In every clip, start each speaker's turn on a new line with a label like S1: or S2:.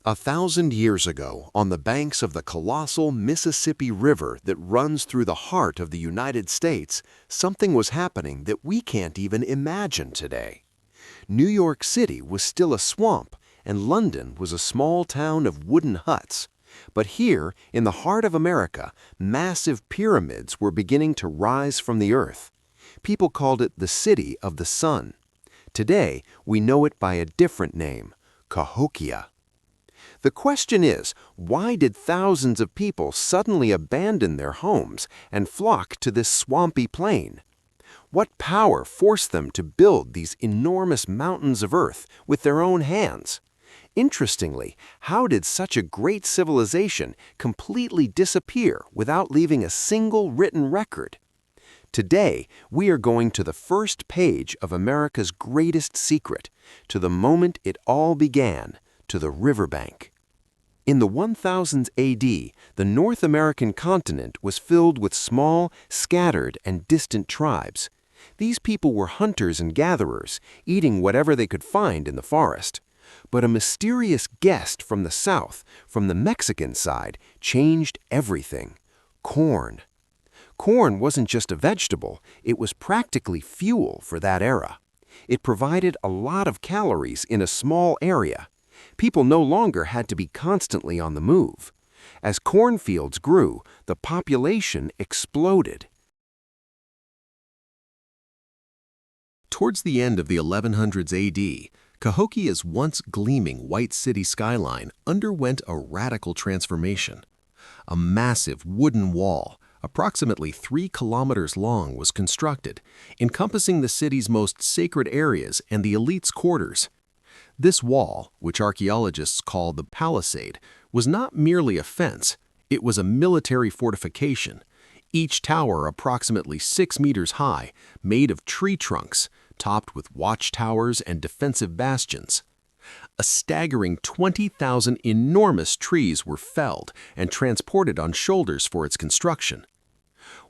S1: 1,000 years ago, on the banks of the colossal Mississippi River that runs through the heart of the United States, something was happening that we can't even imagine today. New York City was still a swamp, and London was a small town of wooden huts. But here, in the heart of America, massive pyramids were beginning to rise from the earth. People called it the City of the Sun. Today, we know it by a different name, Cahokia. The question is, why did thousands of people suddenly abandon their homes and flock to this swampy plain? What power forced them to build these enormous mountains of earth with their own hands? Interestingly, how did such a great civilization completely disappear without leaving a single written record? Today, we are going to the first page of America's greatest secret, to the moment it all began, to the riverbank. In the 1000s AD, the North American continent was filled with small, scattered, and distant tribes. These people were hunters and gatherers, eating whatever they could find in the forest. But a mysterious guest from the south, from the Mexican side, changed everything: corn. Corn wasn't just a vegetable, it was practically fuel for that era. It provided a lot of calories in a small area. People no longer had to be constantly on the move. As cornfields grew, the population exploded. Towards the end of the 1100s AD, Cahokia's once gleaming white city skyline underwent a radical transformation. A massive wooden wall, approximately 3 kilometers long, was constructed, encompassing the city's most sacred areas and the elite's quarters. This wall, which archaeologists call the palisade, was not merely a fence, it was a military fortification. Each tower approximately 6 meters high, made of tree trunks, topped with watchtowers and defensive bastions. A staggering 20,000 enormous trees were felled and transported on shoulders for its construction.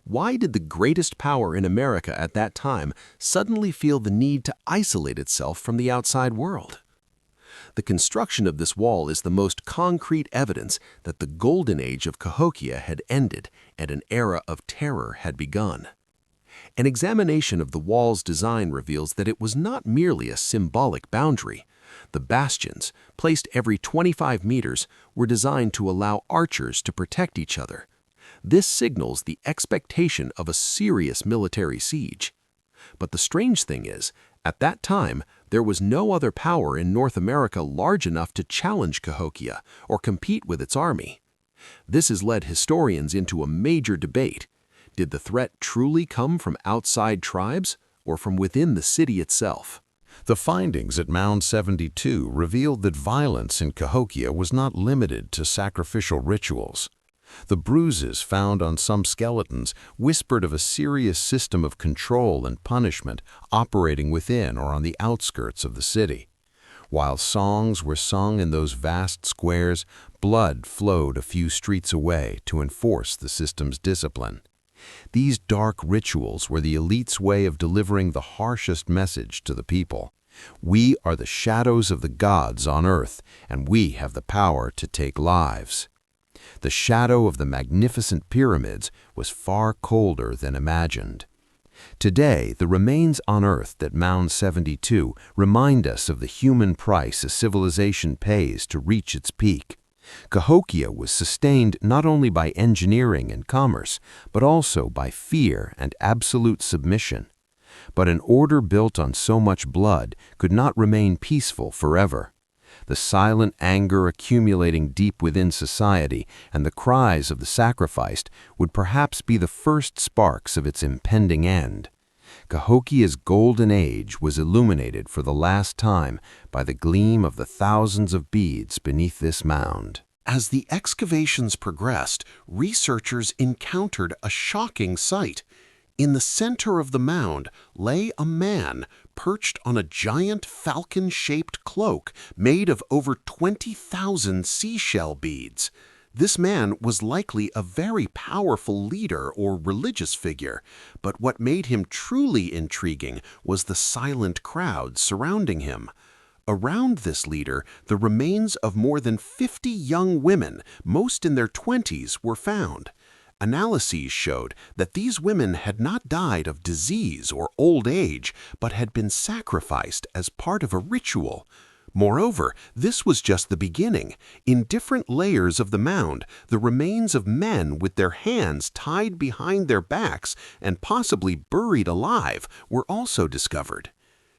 S1: Why did the greatest power in America at that time suddenly feel the need to isolate itself from the outside world? The construction of this wall is the most concrete evidence that the golden age of Cahokia had ended and an era of terror had begun. An examination of the wall's design reveals that it was not merely a symbolic boundary. The bastions, placed every 25 meters, were designed to allow archers to protect each other. This signals the expectation of a serious military siege. But the strange thing is, at that time, there was no other power in North America large enough to challenge Cahokia or compete with its army. This has led historians into a major debate. Did the threat truly come from outside tribes or from within the city itself?
S2: The findings at Mound 72 revealed that violence in Cahokia was not limited to sacrificial rituals. The bruises found on some skeletons whispered of a serious system of control and punishment operating within or on the outskirts of the city. While songs were sung in those vast squares, blood flowed a few streets away to enforce the system's discipline. These dark rituals were the elite's way of delivering the harshest message to the people. We are the shadows of the gods on earth, and we have the power to take lives. The shadow of the magnificent pyramids was far colder than imagined. Today, the remains unearthed at Mound 72 remind us of the human price a civilization pays to reach its peak. Cahokia was sustained not only by engineering and commerce, but also by fear and absolute submission. But an order built on so much blood could not remain peaceful forever. The silent anger accumulating deep within society and the cries of the sacrificed would perhaps be the first sparks of its impending end. Cahokia's golden age was illuminated for the last time by the gleam of the thousands of beads beneath this mound.
S1: As the excavations progressed, researchers encountered a shocking sight. In the center of the mound lay a man perched on a giant falcon-shaped cloak made of over 20,000 seashell beads. This man was likely a very powerful leader or religious figure, but what made him truly intriguing was the silent crowd surrounding him. Around this leader, the remains of more than 50 young women, most in their 20s, were found. Analyses showed that these women had not died of disease or old age, but had been sacrificed as part of a ritual. Moreover, this was just the beginning. In different layers of the mound, the remains of men with their hands tied behind their backs and possibly buried alive were also discovered.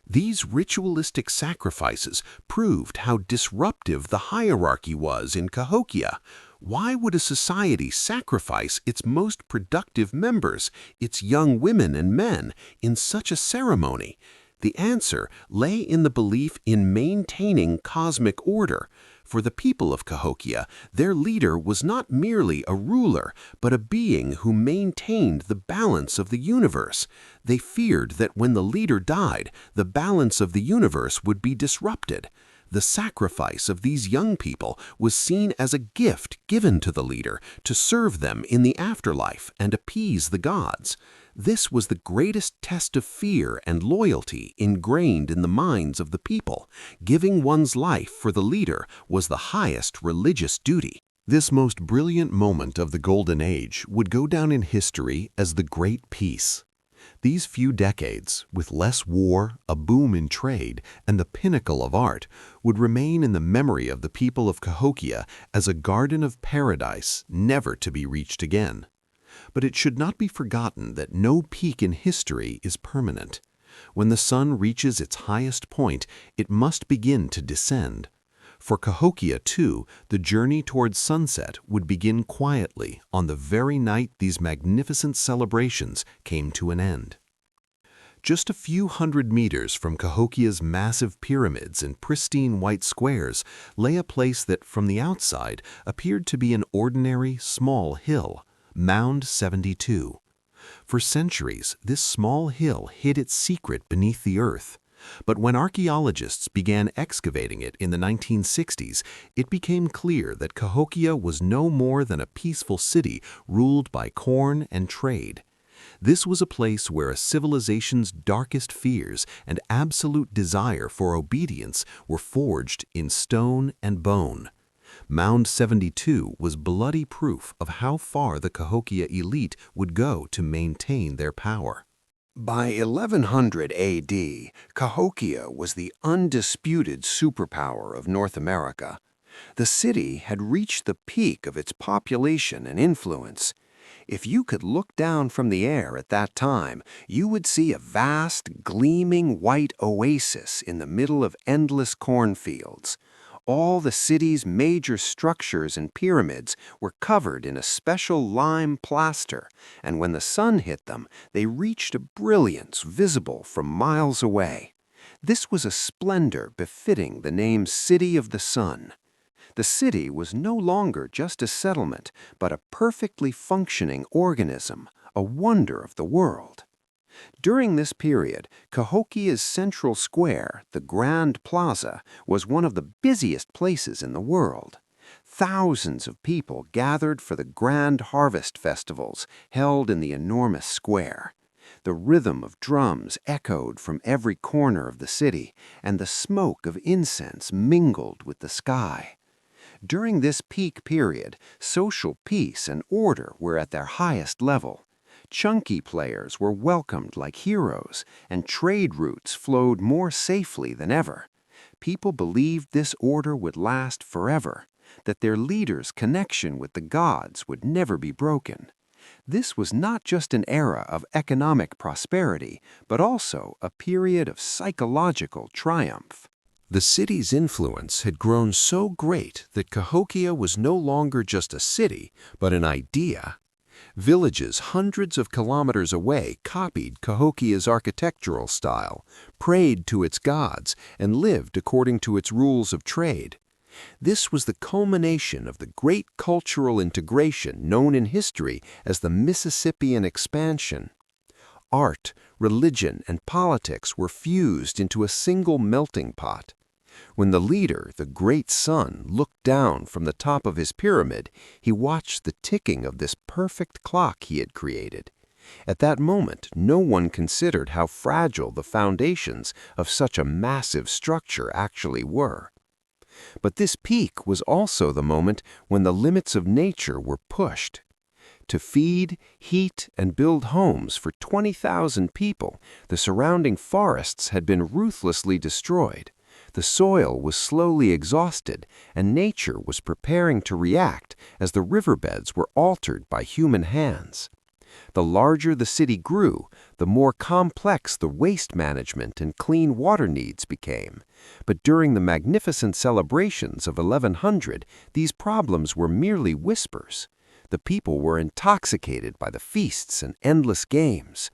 S1: These ritualistic sacrifices proved how disruptive the hierarchy was in Cahokia. Why would a society sacrifice its most productive members, its young women and men, in such a ceremony? The answer lay in the belief in maintaining cosmic order. For the people of Cahokia, their leader was not merely a ruler, but a being who maintained the balance of the universe. They feared that when the leader died, the balance of the universe would be disrupted. The sacrifice of these young people was seen as a gift given to the leader to serve them in the afterlife and appease the gods. This was the greatest test of fear and loyalty ingrained in the minds of the people. Giving one's life for the leader was the highest religious duty. This most brilliant moment of the Golden Age would go down in history as the Great Peace. These few decades, with less war, a boom in trade, and the pinnacle of art, would remain in the memory of the people of Cahokia as a garden of paradise never to be reached again. But it should not be forgotten that no peak in history is permanent. When the sun reaches its highest point, it must begin to descend. For Cahokia, too, the journey towards sunset would begin quietly on the very night these magnificent celebrations came to an end. Just a few hundred meters from Cahokia's massive pyramids and pristine white squares lay a place that, from the outside, appeared to be an ordinary, small hill, Mound 72. For centuries, this small hill hid its secret beneath the earth. But when archaeologists began excavating it in the 1960s, it became clear that Cahokia was no more than a peaceful city ruled by corn and trade. This was a place where a civilization's darkest fears and absolute desire for obedience were forged in stone and bone. Mound 72 was bloody proof of how far the Cahokia elite would go to maintain their power.
S3: By 1100 A.D., Cahokia was the undisputed superpower of North America. The city had reached the peak of its population and influence. If you could look down from the air at that time, you would see a vast, gleaming white oasis in the middle of endless cornfields. All the city's major structures and pyramids were covered in a special lime plaster, and when the sun hit them, they reached a brilliance visible from miles away. This was a splendor befitting the name City of the Sun. The city was no longer just a settlement, but a perfectly functioning organism, a wonder of the world. During this period, Cahokia's central square, the Grand Plaza, was one of the busiest places in the world. Thousands of people gathered for the grand harvest festivals held in the enormous square. The rhythm of drums echoed from every corner of the city, and the smoke of incense mingled with the sky. During this peak period, social peace and order were at their highest level. Chunkey players were welcomed like heroes, and trade routes flowed more safely than ever. People believed this order would last forever, that their leaders' connection with the gods would never be broken. This was not just an era of economic prosperity, but also a period of psychological triumph.
S1: The city's influence had grown so great that Cahokia was no longer just a city, but an idea. Villages hundreds of kilometers away copied Cahokia's architectural style, prayed to its gods, and lived according to its rules of trade. This was the culmination of the great cultural integration known in history as the Mississippian expansion. Art, religion, and politics were fused into a single melting pot. When the leader, the great sun, looked down from the top of his pyramid, he watched the ticking of this perfect clock he had created.
S3: At that moment, no one considered how fragile the foundations of such a massive structure actually were. But this peak was also the moment when the limits of nature were pushed. To feed, heat, and build homes for 20,000 people, the surrounding forests had been ruthlessly destroyed. The soil was slowly exhausted, and nature was preparing to react as the riverbeds were altered by human hands. The larger the city grew, the more complex the waste management and clean water needs became. But during the magnificent celebrations of 1100, these problems were merely whispers. The people were intoxicated by the feasts and endless games.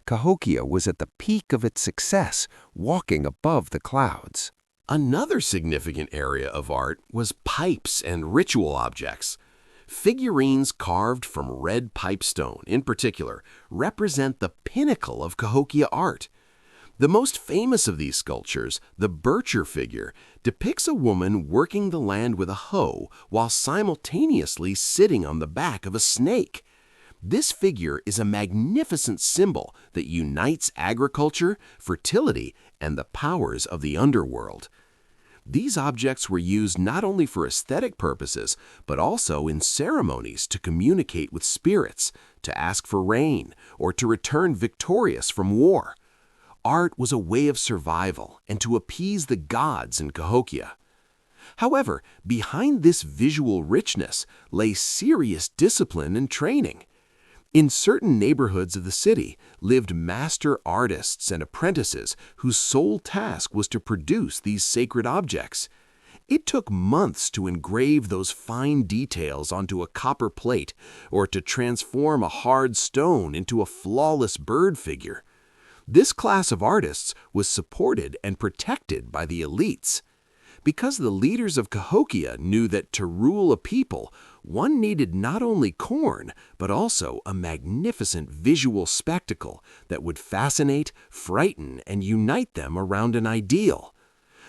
S3: Cahokia was at the peak of its success, walking above the clouds.
S1: Another significant area of art was pipes and ritual objects. Figurines carved from red pipestone, in particular, represent the pinnacle of Cahokia art. The most famous of these sculptures, the Bircher figure, depicts a woman working the land with a hoe while simultaneously sitting on the back of a snake. This figure is a magnificent symbol that unites agriculture, fertility, and the powers of the underworld. These objects were used not only for aesthetic purposes, but also in ceremonies to communicate with spirits, to ask for rain, or to return victorious from war. Art was a way of survival and to appease the gods in Cahokia. However, behind this visual richness lay serious discipline and training. In certain neighborhoods of the city lived master artists and apprentices whose sole task was to produce these sacred objects. It took months to engrave those fine details onto a copper plate or to transform a hard stone into a flawless bird figure. This class of artists was supported and protected by the elites. Because the leaders of Cahokia knew that to rule a people, one needed not only corn, but also a magnificent visual spectacle that would fascinate, frighten, and unite them around an ideal.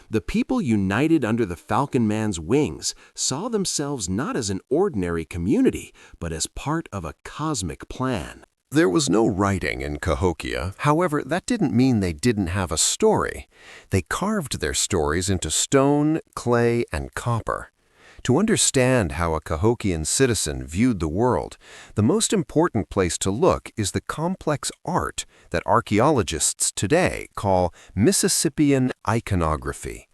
S1: The people united under the Falcon Man's wings saw themselves not as an ordinary community, but as part of a cosmic plan.
S3: There was no writing in Cahokia. However, that didn't mean they didn't have a story. They carved their stories into stone, clay, and copper. To understand how a Cahokian citizen viewed the world, the most important place to look is the complex art that archaeologists today call Mississippian iconography.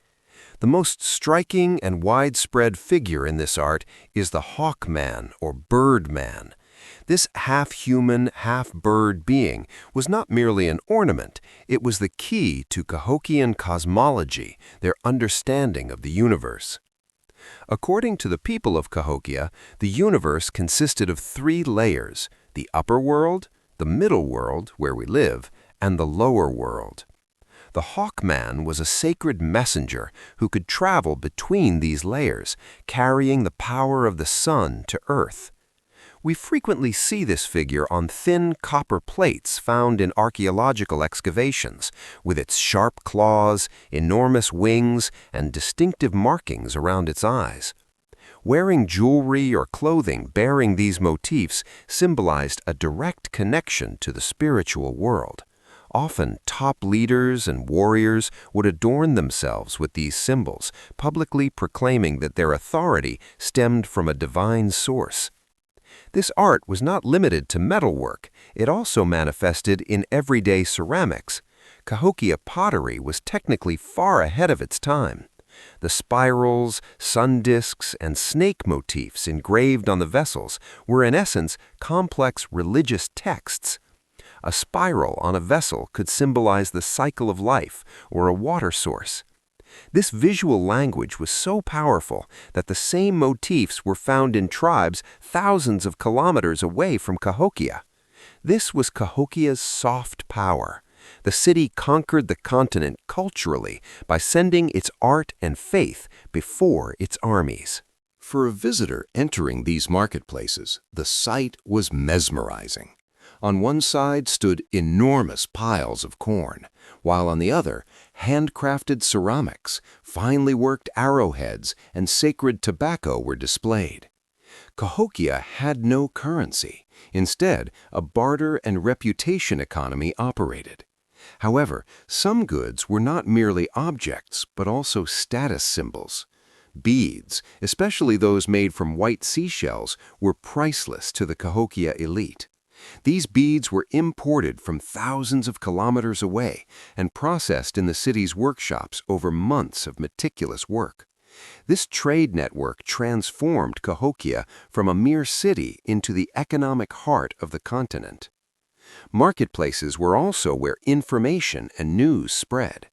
S3: The most striking and widespread figure in this art is the hawk man or bird man. This half-human, half-bird being was not merely an ornament, it was the key to Cahokian cosmology, their understanding of the universe. According to the people of Cahokia, the universe consisted of 3 layers: the upper world, the middle world, where we live, and the lower world. The hawkman was a sacred messenger who could travel between these layers, carrying the power of the sun to Earth. We frequently see this figure on thin copper plates found in archaeological excavations, with its sharp claws, enormous wings, and distinctive markings around its eyes. Wearing jewelry or clothing bearing these motifs symbolized a direct connection to the spiritual world. Often, top leaders and warriors would adorn themselves with these symbols, publicly proclaiming that their authority stemmed from a divine source. This art was not limited to metalwork. It also manifested in everyday ceramics. Cahokia pottery was technically far ahead of its time. The spirals, sun discs, and snake motifs engraved on the vessels were in essence complex religious texts. A spiral on a vessel could symbolize the cycle of life or a water source. This visual language was so powerful that the same motifs were found in tribes thousands of kilometers away from Cahokia. This was Cahokia's soft power. The city conquered the continent culturally by sending its art and faith before its armies.
S1: For a visitor entering these marketplaces, the sight was mesmerizing. On one side stood enormous piles of corn, while on the other, handcrafted ceramics, finely worked arrowheads, and sacred tobacco were displayed.
S3: Cahokia had no currency. Instead, a barter and reputation economy operated. However, some goods were not merely objects, but also status symbols. Beads, especially those made from white seashells, were priceless to the Cahokia elite. These beads were imported from thousands of kilometers away and processed in the city's workshops over months of meticulous work. This trade network transformed Cahokia from a mere city into the economic heart of the continent. Marketplaces were also where information and news spread.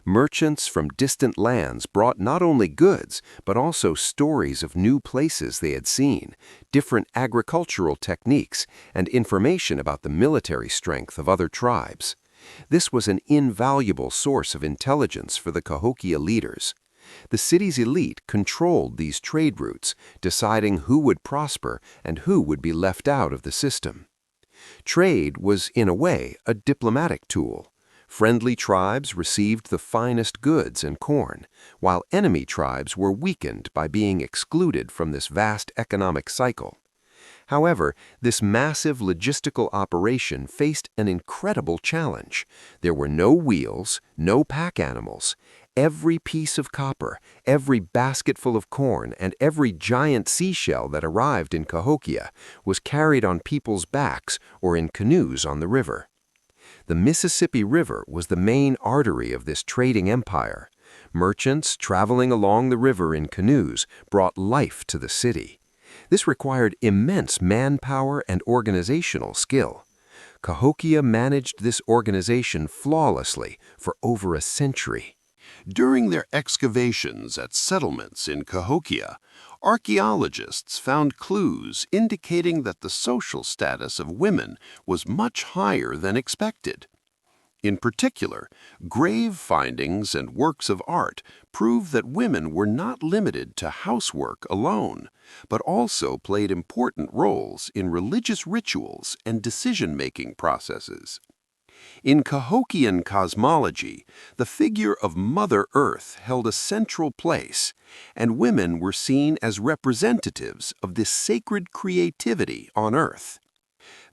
S3: Merchants from distant lands brought not only goods, but also stories of new places they had seen, different agricultural techniques, and information about the military strength of other tribes. This was an invaluable source of intelligence for the Cahokia leaders. The city's elite controlled these trade routes, deciding who would prosper and who would be left out of the system. Trade was, in a way, a diplomatic tool. Friendly tribes received the finest goods and corn, while enemy tribes were weakened by being excluded from this vast economic cycle. However, this massive logistical operation faced an incredible challenge. There were no wheels, no pack animals. Every piece of copper, every basketful of corn, and every giant seashell that arrived in Cahokia was carried on people's backs or in canoes on the river. The Mississippi River was the main artery of this trading empire. Merchants traveling along the river in canoes brought life to the city. This required immense manpower and organizational skill. Cahokia managed this organization flawlessly for over a century.
S4: During their excavations at settlements in Cahokia, archaeologists found clues indicating that the social status of women was much higher than expected. In particular, grave findings and works of art prove that women were not limited to housework alone, but also played important roles in religious rituals and decision-making processes. In Cahokian cosmology, the figure of Mother Earth held a central place, and women were seen as representatives of this sacred creativity on Earth.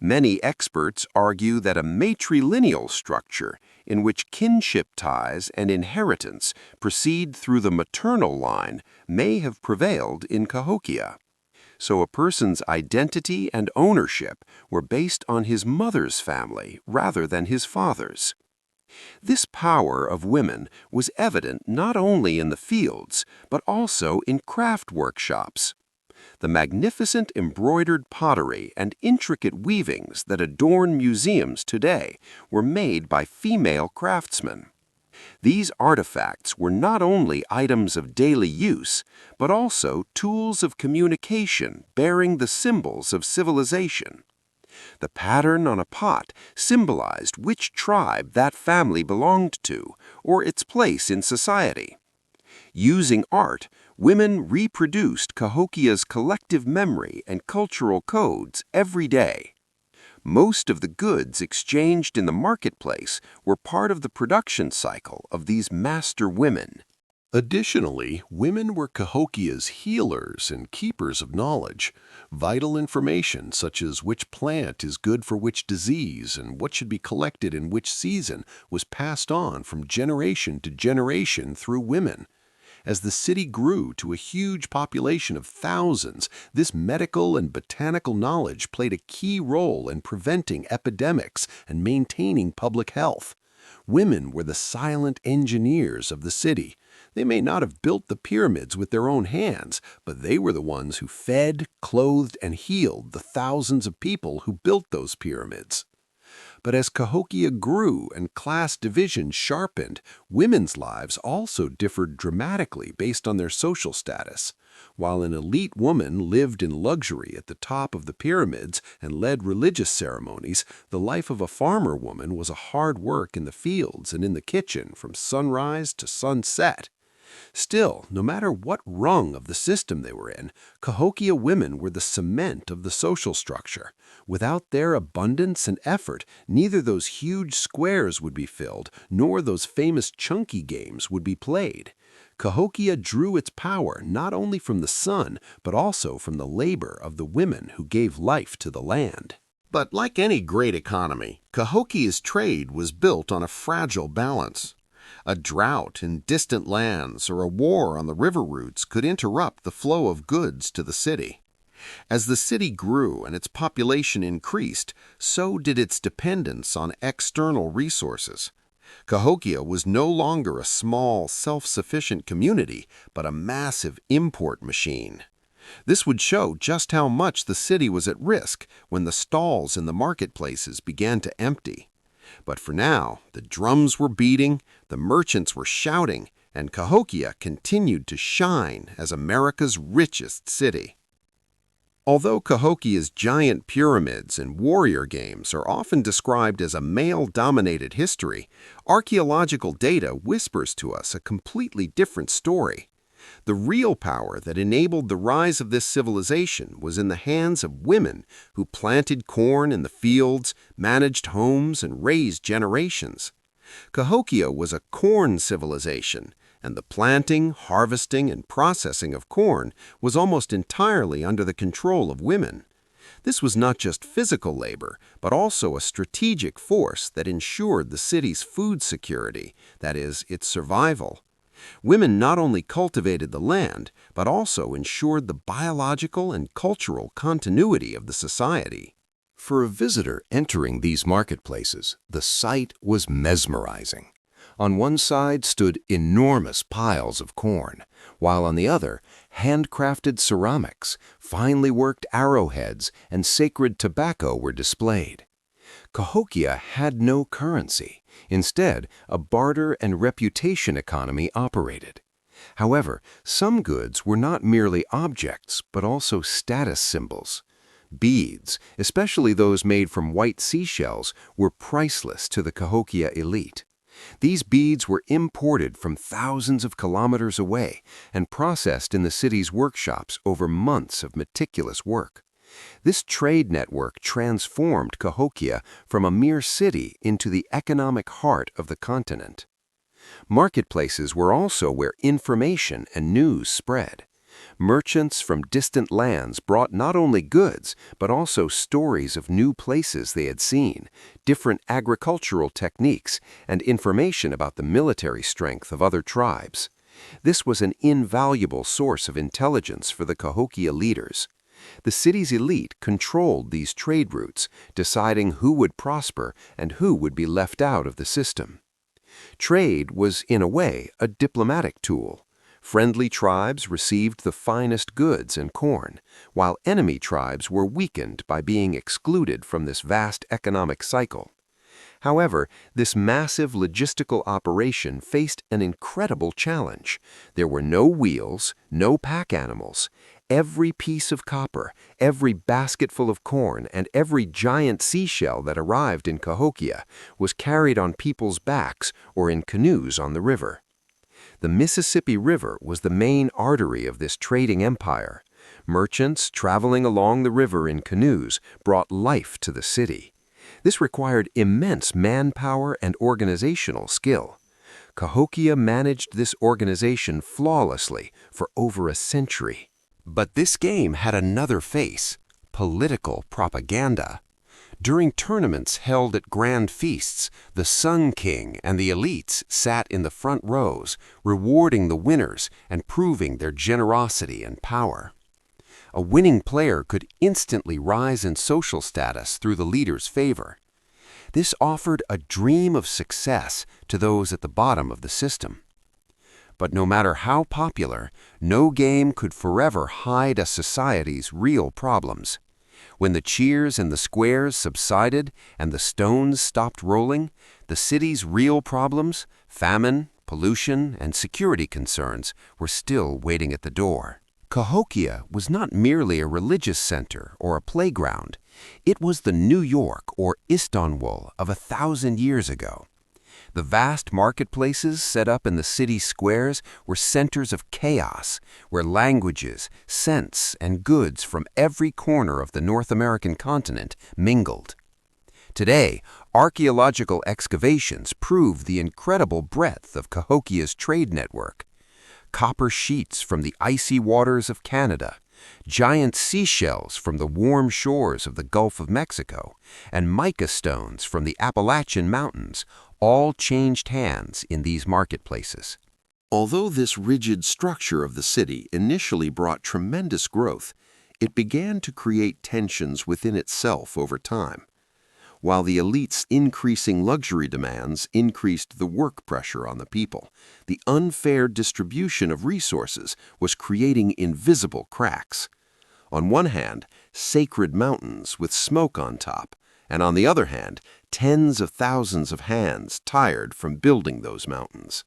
S4: Many experts argue that a matrilineal structure in which kinship ties and inheritance proceed through the maternal line may have prevailed in Cahokia. So a person's identity and ownership were based on his mother's family rather than his father's. This power of women was evident not only in the fields, but also in craft workshops. The magnificent embroidered pottery and intricate weavings that adorn museums today were made by female craftsmen. These artifacts were not only items of daily use, but also tools of communication bearing the symbols of civilization. The pattern on a pot symbolized which tribe that family belonged to, or its place in society. Using art, women reproduced Cahokia's collective memory and cultural codes every day. Most of the goods exchanged in the marketplace were part of the production cycle of these master women.
S2: Additionally, women were Cahokia's healers and keepers of knowledge. Vital information such as which plant is good for which disease and what should be collected in which season was passed on from generation to generation through women. As the city grew to a huge population of thousands, this medical and botanical knowledge played a key role in preventing epidemics and maintaining public health. Women were the silent engineers of the city. They may not have built the pyramids with their own hands, but they were the ones who fed, clothed, and healed the thousands of people who built those pyramids. But as Cahokia grew and class divisions sharpened, women's lives also differed dramatically based on their social status. While an elite woman lived in luxury at the top of the pyramids and led religious ceremonies, the life of a farmer woman was a hard work in the fields and in the kitchen from sunrise to sunset. Still, no matter what rung of the system they were in, Cahokia women were the cement of the social structure. Without their abundance and effort, neither those huge squares would be filled, nor those famous Chunkey games would be played.
S3: Cahokia drew its power not only from the sun, but also from the labor of the women who gave life to the land.
S4: But like any great economy, Cahokia's trade was built on a fragile balance. A drought in distant lands or a war on the river routes could interrupt the flow of goods to the city. As the city grew and its population increased, so did its dependence on external resources. Cahokia was no longer a small, self-sufficient community, but a massive import machine. This would show just how much the city was at risk when the stalls in the marketplaces began to empty. But for now, the drums were beating, the merchants were shouting, and Cahokia continued to shine as America's richest city. Although Cahokia's giant pyramids and warrior games are often described as a male-dominated history, archaeological data whispers to us a completely different story. The real power that enabled the rise of this civilization was in the hands of women who planted corn in the fields, managed homes, and raised generations. Cahokia was a corn civilization, and the planting, harvesting, and processing of corn was almost entirely under the control of women. This was not just physical labor, but also a strategic force that ensured the city's food security, that is, its survival. Women not only cultivated the land, but also ensured the biological and cultural continuity of the society.
S1: For a visitor entering these marketplaces, the sight was mesmerizing. On one side stood enormous piles of corn, while on the other, handcrafted ceramics, finely worked arrowheads, and sacred tobacco were displayed. Cahokia had no currency. Instead, a barter and reputation economy operated. However, some goods were not merely objects, but also status symbols. Beads, especially those made from white seashells, were priceless to the Cahokia elite. These beads were imported from thousands of kilometers away and processed in the city's workshops over months of meticulous work. This trade network transformed Cahokia from a mere city into the economic heart of the continent. Marketplaces were also where information and news spread. Merchants from distant lands brought not only goods, but also stories of new places they had seen, different agricultural techniques, and information about the military strength of other tribes. This was an invaluable source of intelligence for the Cahokia leaders. The city's elite controlled these trade routes, deciding who would prosper and who would be left out of the system. Trade was, in a way, a diplomatic tool. Friendly tribes received the finest goods and corn, while enemy tribes were weakened by being excluded from this vast economic cycle. However, this massive logistical operation faced an incredible challenge. There were no wheels, no pack animals. Every piece of copper, every basketful of corn, and every giant seashell that arrived in Cahokia was carried on people's backs or in canoes on the river. The Mississippi River was the main artery of this trading empire. Merchants traveling along the river in canoes brought life to the city. This required immense manpower and organizational skill. Cahokia managed this organization flawlessly for over a century. But this game had another face: political propaganda. During tournaments held at grand feasts, the Sun King and the elites sat in the front rows, rewarding the winners and proving their generosity and power. A winning player could instantly rise in social status through the leader's favor. This offered a dream of success to those at the bottom of the system. But no matter how popular, no game could forever hide a society's real problems. When the cheers in the squares subsided and the stones stopped rolling, the city's real problems, famine, pollution, and security concerns, were still waiting at the door. Cahokia was not merely a religious center or a playground. It was the New York or Istanbul of 1,000 years ago. The vast marketplaces set up in the city squares were centers of chaos, where languages, scents, and goods from every corner of the North American continent mingled. Today, archaeological excavations prove the incredible breadth of Cahokia's trade network.
S3: copper sheets from the icy waters of Canada, giant seashells from the warm shores of the Gulf of Mexico, and mica stones from the Appalachian Mountains all changed hands in these marketplaces.
S4: Although this rigid structure of the city initially brought tremendous growth, it began to create tensions within itself over time. While the elite's increasing luxury demands increased the work pressure on the people, the unfair distribution of resources was creating invisible cracks. On one hand, sacred mountains with smoke on top, and on the other hand, tens of thousands of hands tired from building those mountains.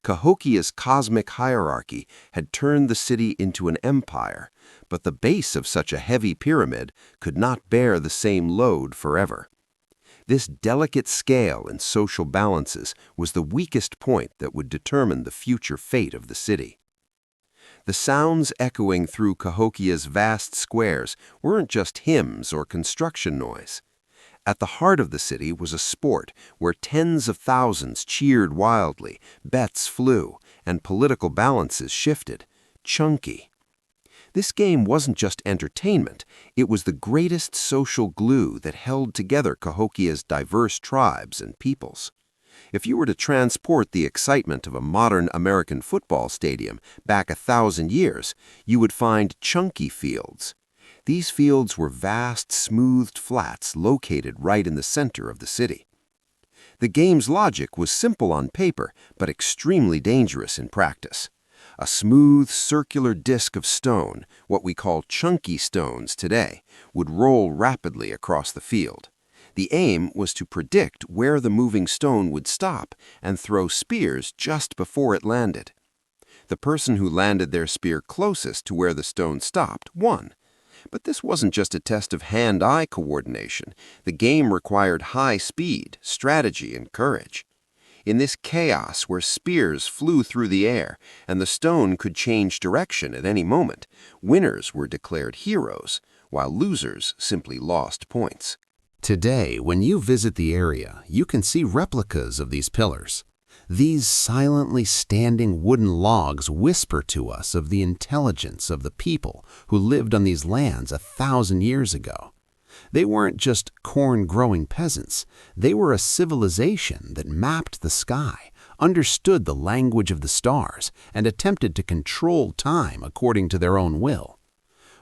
S4: Cahokia's cosmic hierarchy had turned the city into an empire, but the base of such a heavy pyramid could not bear the same load forever. This delicate scale in social balances was the weakest point that would determine the future fate of the city. The sounds echoing through Cahokia's vast squares weren't just hymns or construction noise. At the heart of the city was a sport where tens of thousands cheered wildly, bets flew, and political balances shifted: Chunkey. This game wasn't just entertainment, it was the greatest social glue that held together Cahokia's diverse tribes and peoples. If you were to transport the excitement of a modern American football stadium back 1,000 years, you would find Chunkey fields. These fields were vast, smoothed flats located right in the center of the city. The game's logic was simple on paper, but extremely dangerous in practice. A smooth, circular disc of stone, what we call chunky stones today, would roll rapidly across the field. The aim was to predict where the moving stone would stop and throw spears just before it landed. The person who landed their spear closest to where the stone stopped won. But this wasn't just a test of hand-eye coordination. The game required high speed, strategy, and courage. In this chaos where spears flew through the air and the stone could change direction at any moment, winners were declared heroes, while losers simply lost points.
S2: Today, when you visit the area, you can see replicas of these pillars. These silently standing wooden logs whisper to us of the intelligence of the people who lived on these lands 1,000 years ago. They weren't just corn-growing peasants. They were a civilization that mapped the sky, understood the language of the stars, and attempted to control time according to their own will.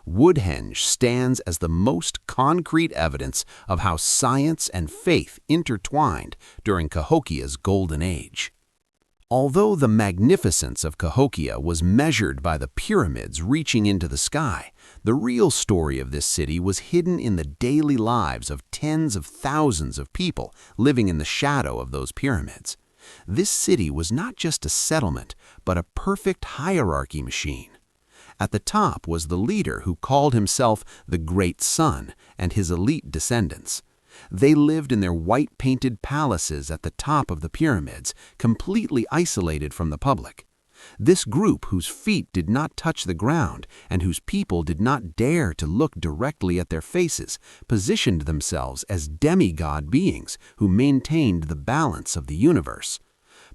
S2: Woodhenge stands as the most concrete evidence of how science and faith intertwined during Cahokia's golden age. Although the magnificence of Cahokia was measured by the pyramids reaching into the sky, the real story of this city was hidden in the daily lives of tens of thousands of people living in the shadow of those pyramids. This city was not just a settlement, but a perfect hierarchy machine. At the top was the leader who called himself the Great Sun and his elite descendants. They lived in their white-painted palaces at the top of the pyramids, completely isolated from the public. This group, whose feet did not touch the ground and whose people did not dare to look directly at their faces, positioned themselves as demigod beings who maintained the balance of the universe.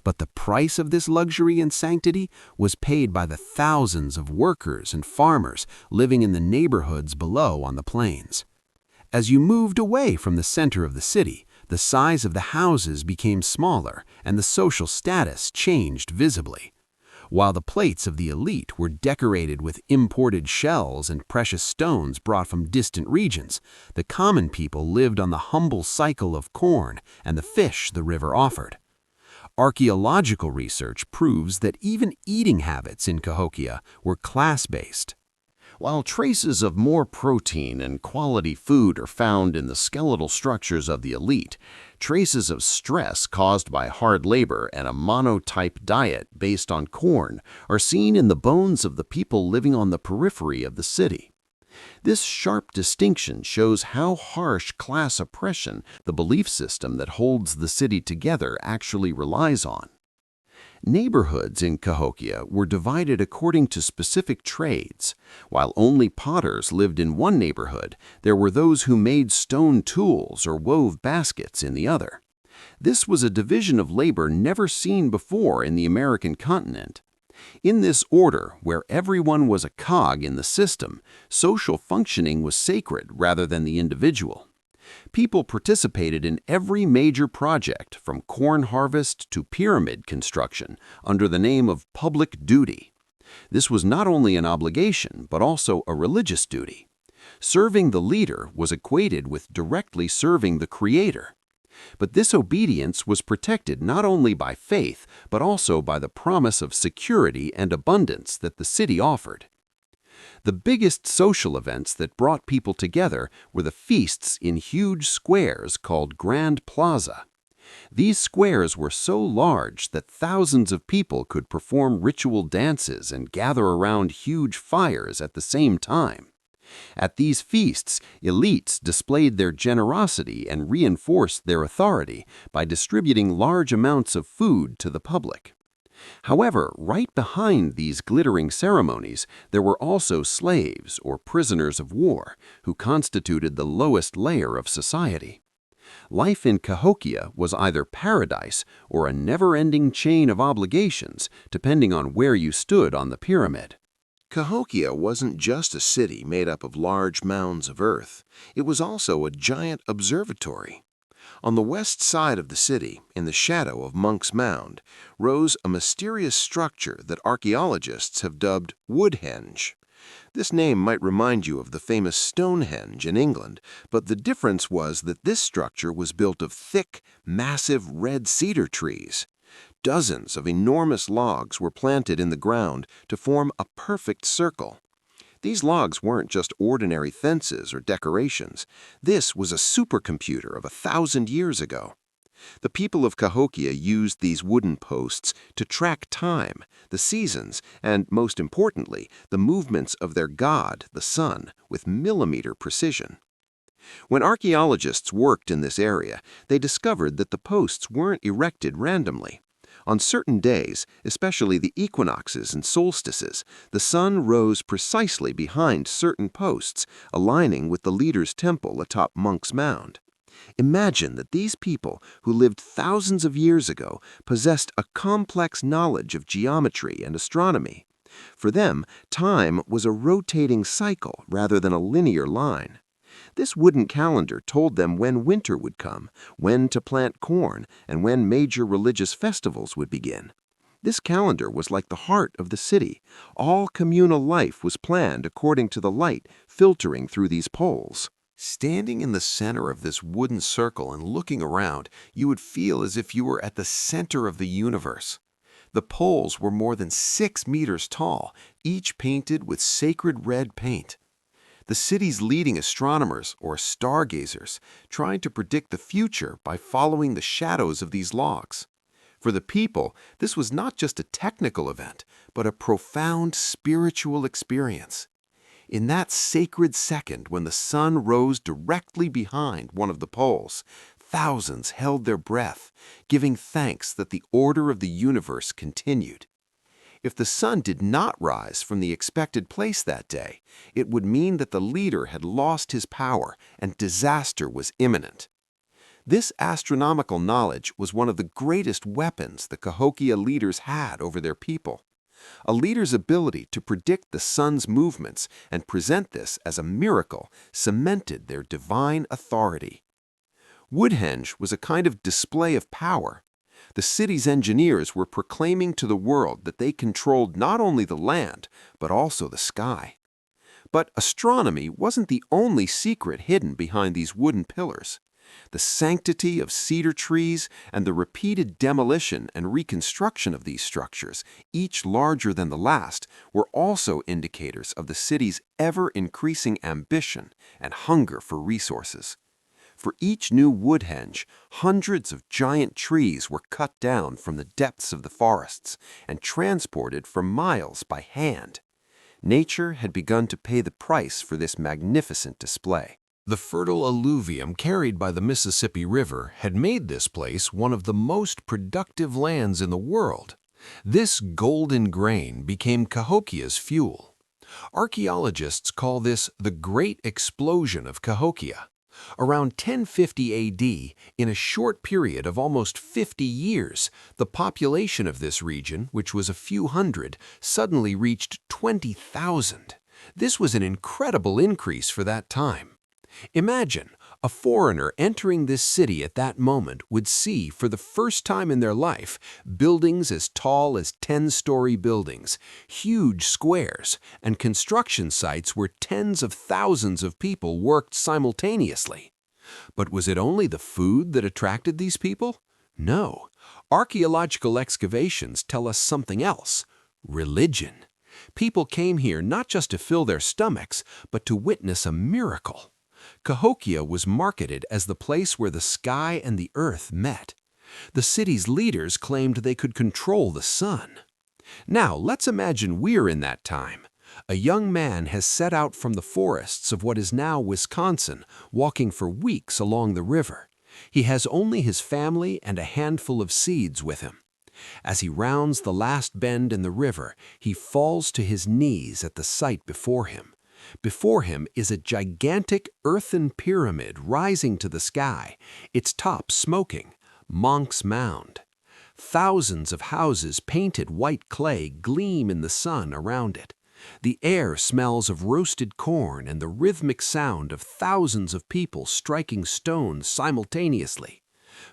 S2: But the price of this luxury and sanctity was paid by the thousands of workers and farmers living in the neighborhoods below on the plains. As you moved away from the center of the city, the size of the houses became smaller and the social status changed visibly. While the plates of the elite were decorated with imported shells and precious stones brought from distant regions, the common people lived on the humble cycle of corn and the fish the river offered. Archaeological research proves that even eating habits in Cahokia were class-based. While traces of more protein and quality food are found in the skeletal structures of the elite, traces of stress caused by hard labor and a monotype diet based on corn are seen in the bones of the people living on the periphery of the city. This sharp distinction shows how harsh class oppression, the belief system that holds the city together, actually relies on. Neighborhoods in Cahokia were divided according to specific trades. While only potters lived in one neighborhood, there were those who made stone tools or wove baskets in the other. This was a division of labor never seen before in the American continent.
S3: In this order, where everyone was a cog in the system, social functioning was sacred rather than the individual. People participated in every major project, from corn harvest to pyramid construction, under the name of public duty. This was not only an obligation, but also a religious duty. Serving the leader was equated with directly serving the Creator. But this obedience was protected not only by faith, but also by the promise of security and abundance that the city offered. The biggest social events that brought people together were the feasts in huge squares called Grand Plaza. These squares were so large that thousands of people could perform ritual dances and gather around huge fires at the same time. At these feasts, elites displayed their generosity and reinforced their authority by distributing large amounts of food to the public. However, right behind these glittering ceremonies, there were also slaves or prisoners of war who constituted the lowest layer of society. Life in Cahokia was either paradise or a never-ending chain of obligations, depending on where you stood on the pyramid.
S1: Cahokia wasn't just a city made up of large mounds of earth. It was also a giant observatory. On the west side of the city, in the shadow of Monks Mound, rose a mysterious structure that archaeologists have dubbed Woodhenge. This name might remind you of the famous Stonehenge in England, but the difference was that this structure was built of thick, massive red cedar trees. Dozens of enormous logs were planted in the ground to form a perfect circle. These logs weren't just ordinary fences or decorations. This was a supercomputer of 1,000 years ago. The people of Cahokia used these wooden posts to track time, the seasons, and, most importantly, the movements of their god, the sun, with millimeter precision. When archaeologists worked in this area, they discovered that the posts weren't erected randomly. On certain days, especially the equinoxes and solstices, the sun rose precisely behind certain posts, aligning with the leader's temple atop Monks Mound. Imagine that these people, who lived thousands of years ago, possessed a complex knowledge of geometry and astronomy. For them, time was a rotating cycle rather than a linear line. This wooden calendar told them when winter would come, when to plant corn, and when major religious festivals would begin. This calendar was like the heart of the city. All communal life was planned according to the light filtering through these poles. Standing in the center of this wooden circle and looking around, you would feel as if you were at the center of the universe. The poles were more than 6 meters tall, each painted with sacred red paint. The city's leading astronomers, or stargazers, tried to predict the future by following the shadows of these logs. For the people, this was not just a technical event, but a profound spiritual experience. In that sacred second when the sun rose directly behind one of the poles, thousands held their breath, giving thanks that the order of the universe continued. If the sun did not rise from the expected place that day, it would mean that the leader had lost his power and disaster was imminent. This astronomical knowledge was one of the greatest weapons the Cahokia leaders had over their people. A leader's ability to predict the sun's movements and present this as a miracle cemented their divine authority. Woodhenge was a kind of display of power. The city's engineers were proclaiming to the world that they controlled not only the land, but also the sky. But astronomy wasn't the only secret hidden behind these wooden pillars. The sanctity of cedar trees and the repeated demolition and reconstruction of these structures, each larger than the last, were also indicators of the city's ever-increasing ambition and hunger for resources. For each new woodhenge, hundreds of giant trees were cut down from the depths of the forests and transported for miles by hand. Nature had begun to pay the price for this magnificent display.
S2: The fertile alluvium carried by the Mississippi River had made this place one of the most productive lands in the world. This golden grain became Cahokia's fuel. Archaeologists call this the Great Explosion of Cahokia.
S3: Around 1050 AD, in a short period of almost 50 years, the population of this region, which was a few hundred, suddenly reached 20,000. This was an incredible increase for that time. Imagine, a foreigner entering this city at that moment would see, for the first time in their life, buildings as tall as 10-story buildings, huge squares, and construction sites where tens of thousands of people worked simultaneously. But was it only the food that attracted these people? No. Archaeological excavations tell us something else: religion. People came here not just to fill their stomachs, but to witness a miracle. Cahokia was marketed as the place where the sky and the earth met. The city's leaders claimed they could control the sun. Now, let's imagine we're in that time. A young man has set out from the forests of what is now Wisconsin, walking for weeks along the river. He has only his family and a handful of seeds with him. As he rounds the last bend in the river, he falls to his knees at the sight before him. Before him is a gigantic earthen pyramid rising to the sky, its top smoking, Monks Mound. Thousands of houses painted white clay gleam in the sun around it. The air smells of roasted corn and the rhythmic sound of thousands of people striking stones simultaneously.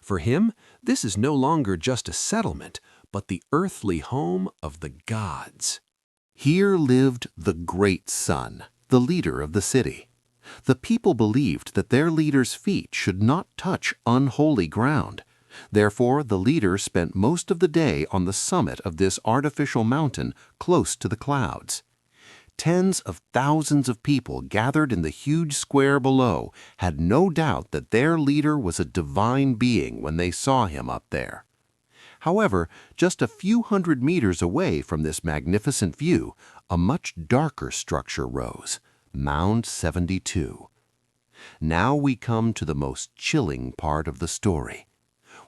S3: For him, this is no longer just a settlement, but the earthly home of the gods.
S4: Here lived the great sun, the leader of the city. The people believed that their leader's feet should not touch unholy ground. Therefore, the leader spent most of the day on the summit of this artificial mountain close to the clouds. Tens of thousands of people gathered in the huge square below had no doubt that their leader was a divine being when they saw him up there. However, just a few hundred meters away from this magnificent view, a much darker structure rose, Mound 72. Now we come to the most chilling part of the story.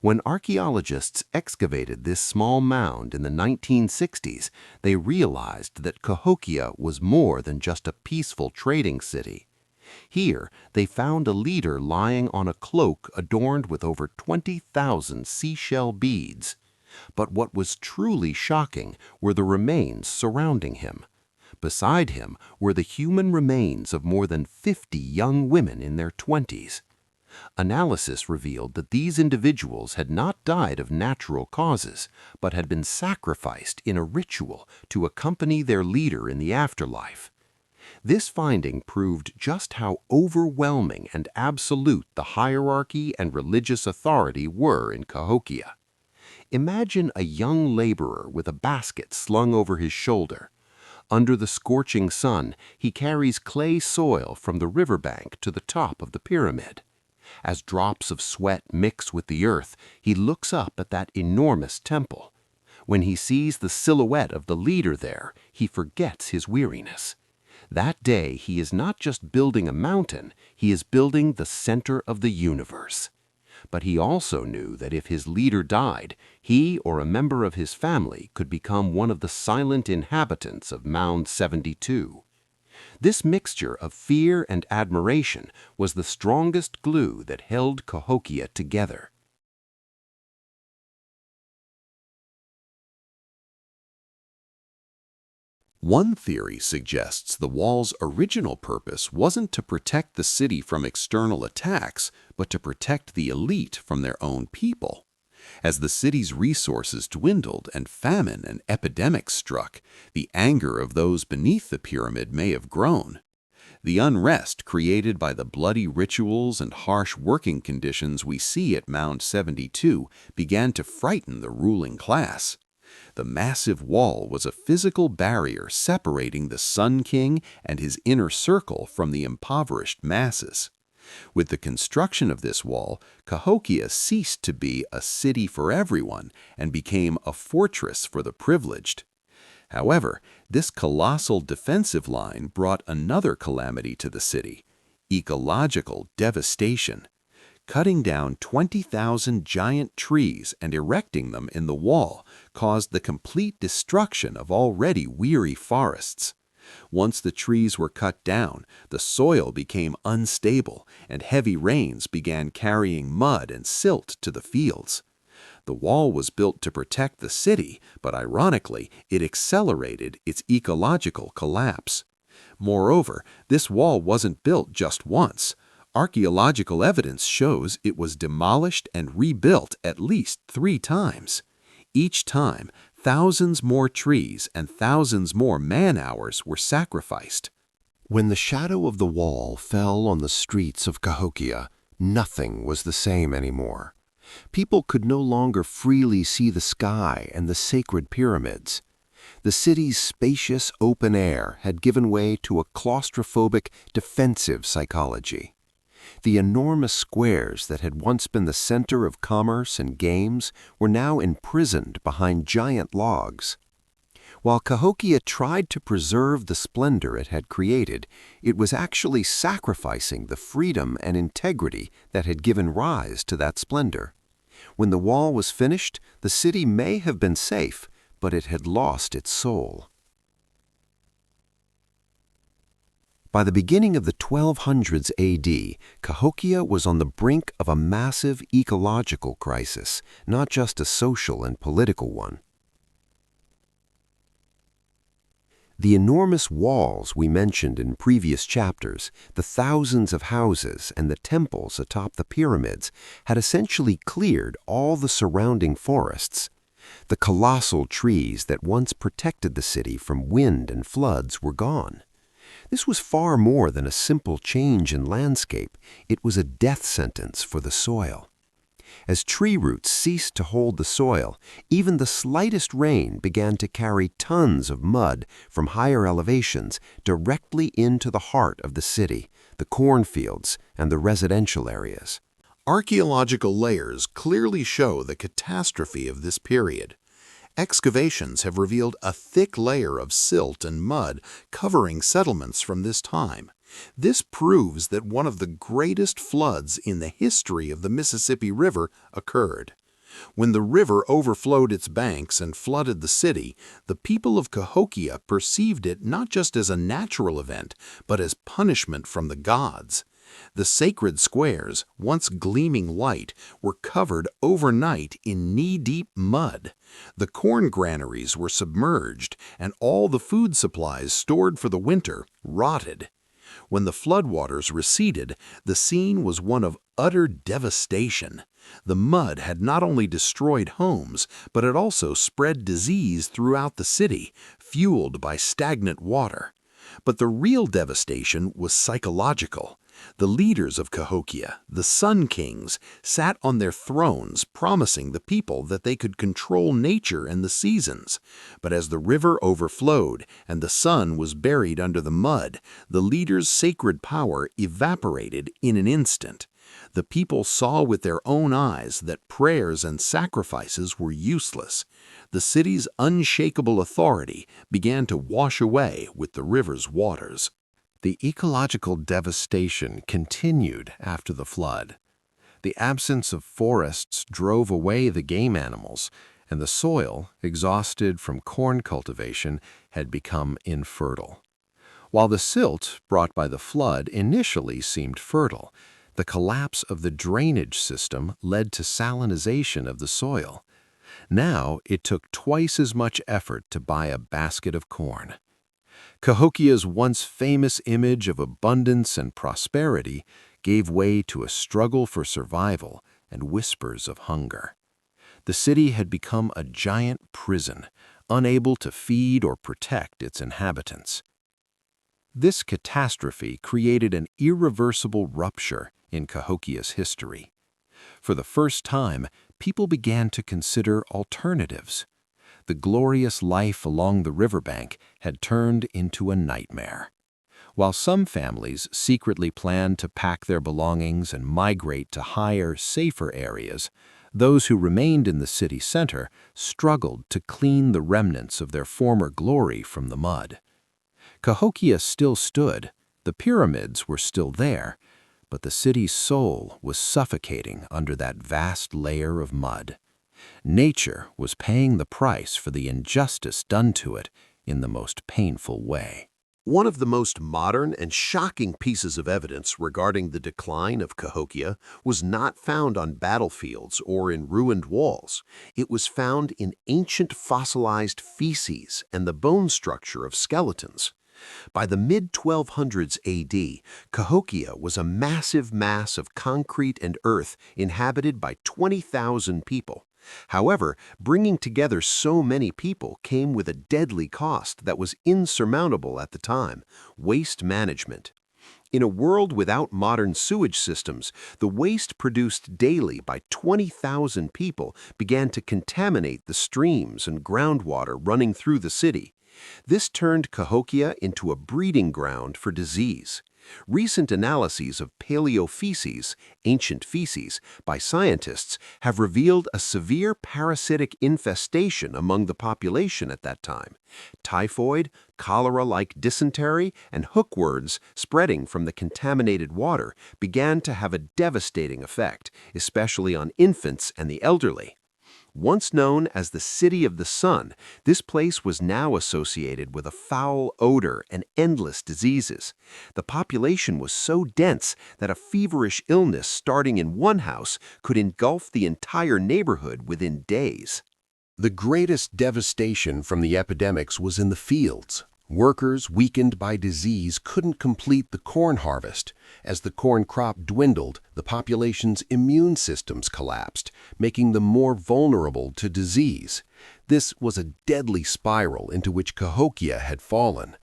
S4: When archaeologists excavated this small mound in the 1960s, they realized that Cahokia was more than just a peaceful trading city. Here, they found a leader lying on a cloak adorned with over 20,000 seashell beads. But what was truly shocking were the remains surrounding him. Beside him were the human remains of more than 50 young women in their 20s. Analysis revealed that these individuals had not died of natural causes, but had been sacrificed in a ritual to accompany their leader in the afterlife. This finding proved just how overwhelming and absolute the hierarchy and religious authority were in Cahokia. Imagine a young laborer with a basket slung over his shoulder. Under the scorching sun, he carries clay soil from the riverbank to the top of the pyramid. As drops of sweat mix with the earth, he looks up at that enormous temple. When he sees the silhouette of the leader there, he forgets his weariness. That day, he is not just building a mountain, he is building the center of the universe. But he also knew that if his leader died, he or a member of his family could become one of the silent inhabitants of Mound 72. This mixture of fear and admiration was the strongest glue that held Cahokia together.
S1: One theory suggests the wall's original purpose wasn't to protect the city from external attacks, but to protect the elite from their own people. As the city's resources dwindled and famine and epidemics struck, the anger of those beneath the pyramid may have grown. The unrest created by the bloody rituals and harsh working conditions we see at Mound 72 began to frighten the ruling class. The massive wall was a physical barrier separating the Sun King and his inner circle from the impoverished masses. With the construction of this wall, Cahokia ceased to be a city for everyone and became a fortress for the privileged. However, this colossal defensive line brought another calamity to the city: ecological devastation. Cutting down 20,000 giant trees and erecting them in the wall caused the complete destruction of already weary forests. Once the trees were cut down, the soil became unstable, and heavy rains began carrying mud and silt to the fields. The wall was built to protect the city, but ironically, it accelerated its ecological collapse. Moreover, this wall wasn't built just once. Archaeological evidence shows it was demolished and rebuilt at least 3 times. Each time, thousands more trees and thousands more man-hours were sacrificed.
S3: When the shadow of the wall fell on the streets of Cahokia, nothing was the same anymore. People could no longer freely see the sky and the sacred pyramids. The city's spacious open air had given way to a claustrophobic, defensive psychology. The enormous squares that had once been the center of commerce and games were now imprisoned behind giant logs. While Cahokia tried to preserve the splendor it had created, it was actually sacrificing the freedom and integrity that had given rise to that splendor. When the wall was finished, the city may have been safe, but it had lost its soul. By the beginning of the 1200s AD, Cahokia was on the brink of a massive ecological crisis, not just a social and political one. The enormous walls we mentioned in previous chapters, the thousands of houses and the temples atop the pyramids, had essentially cleared all the surrounding forests. The colossal trees that once protected the city from wind and floods were gone. This was far more than a simple change in landscape. It was a death sentence for the soil. As tree roots ceased to hold the soil, even the slightest rain began to carry tons of mud from higher elevations directly into the heart of the city, the cornfields, and the residential areas.
S4: Archaeological layers clearly show the catastrophe of this period. Excavations have revealed a thick layer of silt and mud covering settlements from this time. This proves that one of the greatest floods in the history of the Mississippi River occurred. When the river overflowed its banks and flooded the city, the people of Cahokia perceived it not just as a natural event, but as punishment from the gods. The sacred squares, once gleaming white, were covered overnight in knee-deep mud. The corn granaries were submerged, and all the food supplies stored for the winter rotted. When the floodwaters receded, the scene was one of utter devastation. The mud had not only destroyed homes, but it also spread disease throughout the city, fueled by stagnant water. But the real devastation was psychological. The leaders of Cahokia, the Sun Kings, sat on their thrones promising the people that they could control nature and the seasons. But as the river overflowed and the sun was buried under the mud, the leaders' sacred power evaporated in an instant. The people saw with their own eyes that prayers and sacrifices were useless. The city's unshakable authority began to wash away with the river's waters.
S3: The ecological devastation continued after the flood. The absence of forests drove away the game animals, and the soil, exhausted from corn cultivation, had become infertile. While the silt brought by the flood initially seemed fertile, the collapse of the drainage system led to salinization of the soil. Now it took twice as much effort to buy a basket of corn. Cahokia's once famous image of abundance and prosperity gave way to a struggle for survival and whispers of hunger. The city had become a giant prison, unable to feed or protect its inhabitants. This catastrophe created an irreversible rupture in Cahokia's history. For the first time, people began to consider alternatives. The glorious life along the riverbank had turned into a nightmare. While some families secretly planned to pack their belongings and migrate to higher, safer areas, those who remained in the city center struggled to clean the remnants of their former glory from the mud. Cahokia still stood, the pyramids were still there, but the city's soul was suffocating under that vast layer of mud. Nature was paying the price for the injustice done to it in the most painful way.
S4: One of the most modern and shocking pieces of evidence regarding the decline of Cahokia was not found on battlefields or in ruined walls. It was found in ancient fossilized feces and the bone structure of skeletons. By the mid-1200s AD, Cahokia was a massive mass of concrete and earth inhabited by 20,000 people. However, bringing together so many people came with a deadly cost that was insurmountable at the time: waste management. In a world without modern sewage systems, the waste produced daily by 20,000 people began to contaminate the streams and groundwater running through the city. This turned Cahokia into a breeding ground for disease. Recent analyses of paleofeces, ancient feces, by scientists have revealed a severe parasitic infestation among the population at that time. Typhoid, cholera-like dysentery, and hookworms spreading from the contaminated water began to have a devastating effect, especially on infants and the elderly. Once known as the City of the Sun, this place was now associated with a foul odor and endless diseases. The population was so dense that a feverish illness starting in one house could engulf the entire neighborhood within days.
S1: The greatest devastation from the epidemics was in the fields. Workers weakened by disease couldn't complete the corn harvest. As the corn crop dwindled, the population's immune systems collapsed, making them more vulnerable to disease. This was a deadly spiral into which Cahokia had fallen.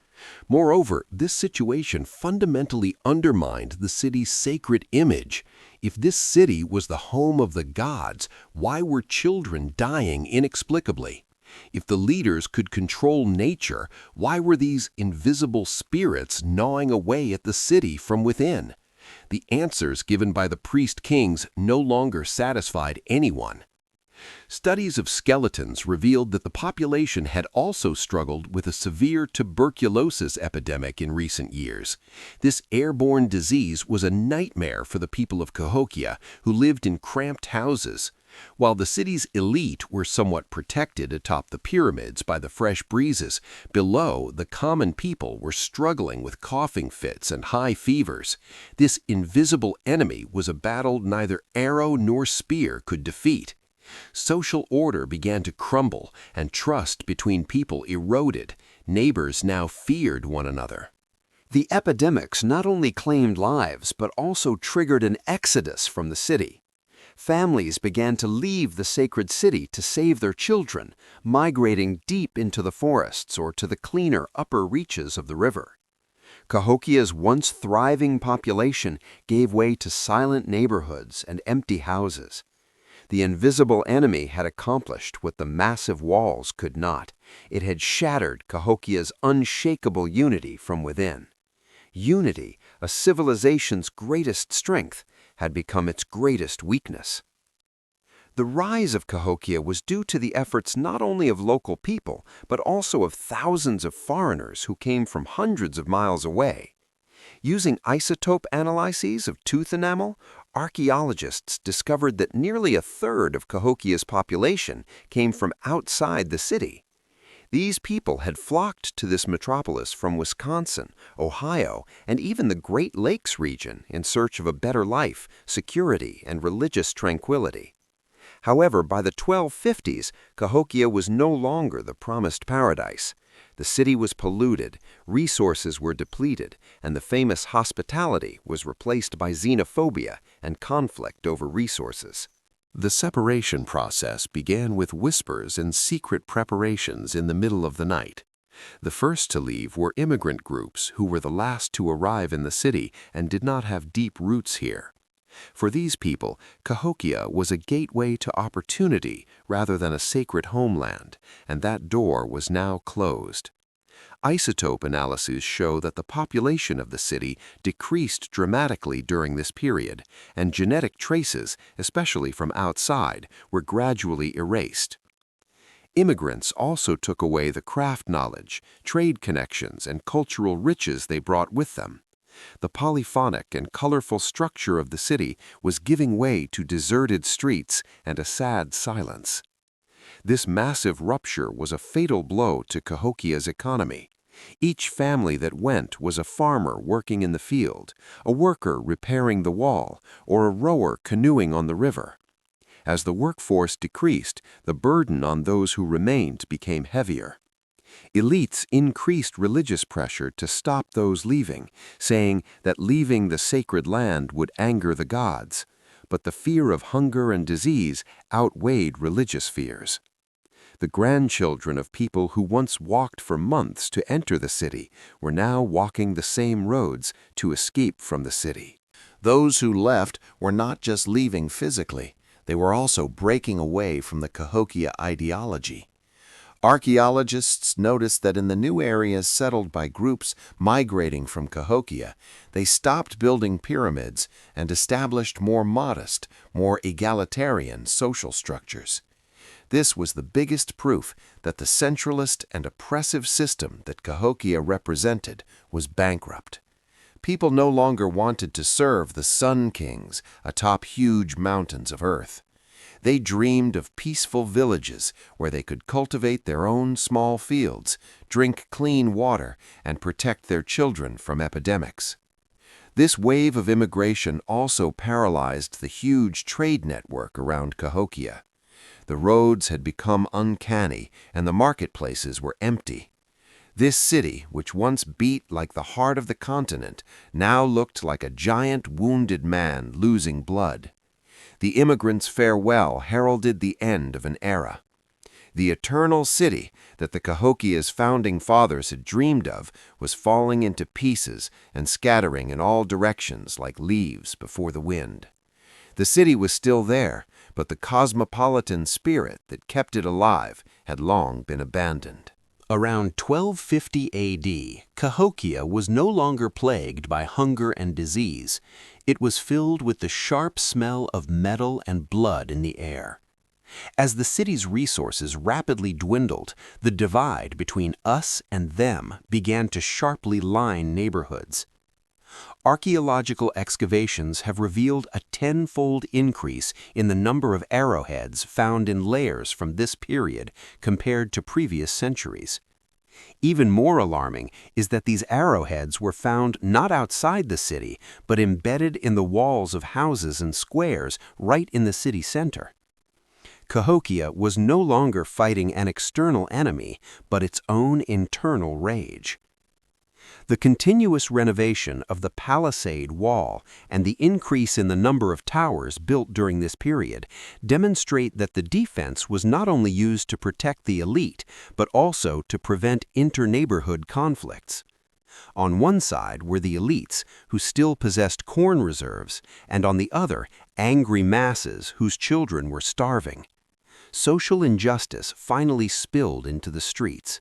S1: Moreover, this situation fundamentally undermined the city's sacred image. If this city was the home of the gods, why were children dying inexplicably? If the leaders could control nature, why were these invisible spirits gnawing away at the city from within? The answers given by the priest-kings no longer satisfied anyone. Studies of skeletons revealed that the population had also struggled with a severe tuberculosis epidemic in recent years. This airborne disease was a nightmare for the people of Cahokia, who lived in cramped houses. While the city's elite were somewhat protected atop the pyramids by the fresh breezes, below, the common people were struggling with coughing fits and high fevers. This invisible enemy was a battle neither arrow nor spear could defeat. Social order began to crumble, and trust between people eroded. Neighbors now feared one another.
S3: The epidemics not only claimed lives, but also triggered an exodus from the city. Families began to leave the sacred city to save their children, migrating deep into the forests or to the cleaner upper reaches of the river. Cahokia's once thriving population gave way to silent neighborhoods and empty houses. The invisible enemy had accomplished what the massive walls could not. It had shattered Cahokia's unshakable unity from within. Unity, a civilization's greatest strength, had become its greatest weakness. The rise of Cahokia was due to the efforts not only of local people, but also of thousands of foreigners who came from hundreds of miles away. Using isotope analyses of tooth enamel, archaeologists discovered that nearly a third of Cahokia's population came from outside the city. These people had flocked to this metropolis from Wisconsin, Ohio, and even the Great Lakes region in search of a better life, security, and religious tranquility. However, by the 1250s, Cahokia was no longer the promised paradise. The city was polluted, resources were depleted, and the famous hospitality was replaced by xenophobia and conflict over resources.
S4: The separation process began with whispers and secret preparations in the middle of the night. The first to leave were immigrant groups who were the last to arrive in the city and did not have deep roots here. For these people, Cahokia was a gateway to opportunity rather than a sacred homeland, and that door was now closed. Isotope analyses show that the population of the city decreased dramatically during this period, and genetic traces, especially from outside, were gradually erased. Immigrants also took away the craft knowledge, trade connections, and cultural riches they brought with them. The polyphonic and colorful structure of the city was giving way to deserted streets and a sad silence. This massive rupture was a fatal blow to Cahokia's economy.
S3: Each family that went was a farmer working in the field, a worker repairing the wall, or a rower canoeing on the river. As the workforce decreased, the burden on those who remained became heavier. Elites increased religious pressure to stop those leaving, saying that leaving the sacred land would anger the gods. But the fear of hunger and disease outweighed religious fears. The grandchildren of people who once walked for months to enter the city were now walking the same roads to escape from the city.
S2: Those who left were not just leaving physically, they were also breaking away from the Cahokia ideology. Archaeologists noticed that in the new areas settled by groups migrating from Cahokia, they stopped building pyramids and established more modest, more egalitarian social structures. This was the biggest proof that the centralist and oppressive system that Cahokia represented was bankrupt. People no longer wanted to serve the Sun Kings atop huge mountains of earth. They dreamed of peaceful villages where they could cultivate their own small fields, drink clean water, and protect their children from epidemics. This wave of immigration also paralyzed the huge trade network around Cahokia. The roads had become uncanny, and the marketplaces were empty. This city, which once beat like the heart of the continent, now looked like a giant wounded man losing blood. The immigrants' farewell heralded the end of an era. The eternal city that the Cahokia's founding fathers had dreamed of was falling into pieces and scattering in all directions like leaves before the wind. The city was still there, but the cosmopolitan spirit that kept it alive had long been abandoned.
S1: Around 1250 A.D., Cahokia was no longer plagued by hunger and disease. It was filled with the sharp smell of metal and blood in the air. As the city's resources rapidly dwindled, the divide between us and them began to sharply line neighborhoods. Archaeological excavations have revealed a tenfold increase in the number of arrowheads found in layers from this period compared to previous centuries. Even more alarming is that these arrowheads were found not outside the city, but embedded in the walls of houses and squares right in the city center. Cahokia was no longer fighting an external enemy, but its own internal rage. The continuous renovation of the palisade wall and the increase in the number of towers built during this period demonstrate that the defense was not only used to protect the elite, but also to prevent inter-neighborhood conflicts. On one side were the elites, who still possessed corn reserves, and on the other, angry masses whose children were starving. Social injustice finally spilled into the streets.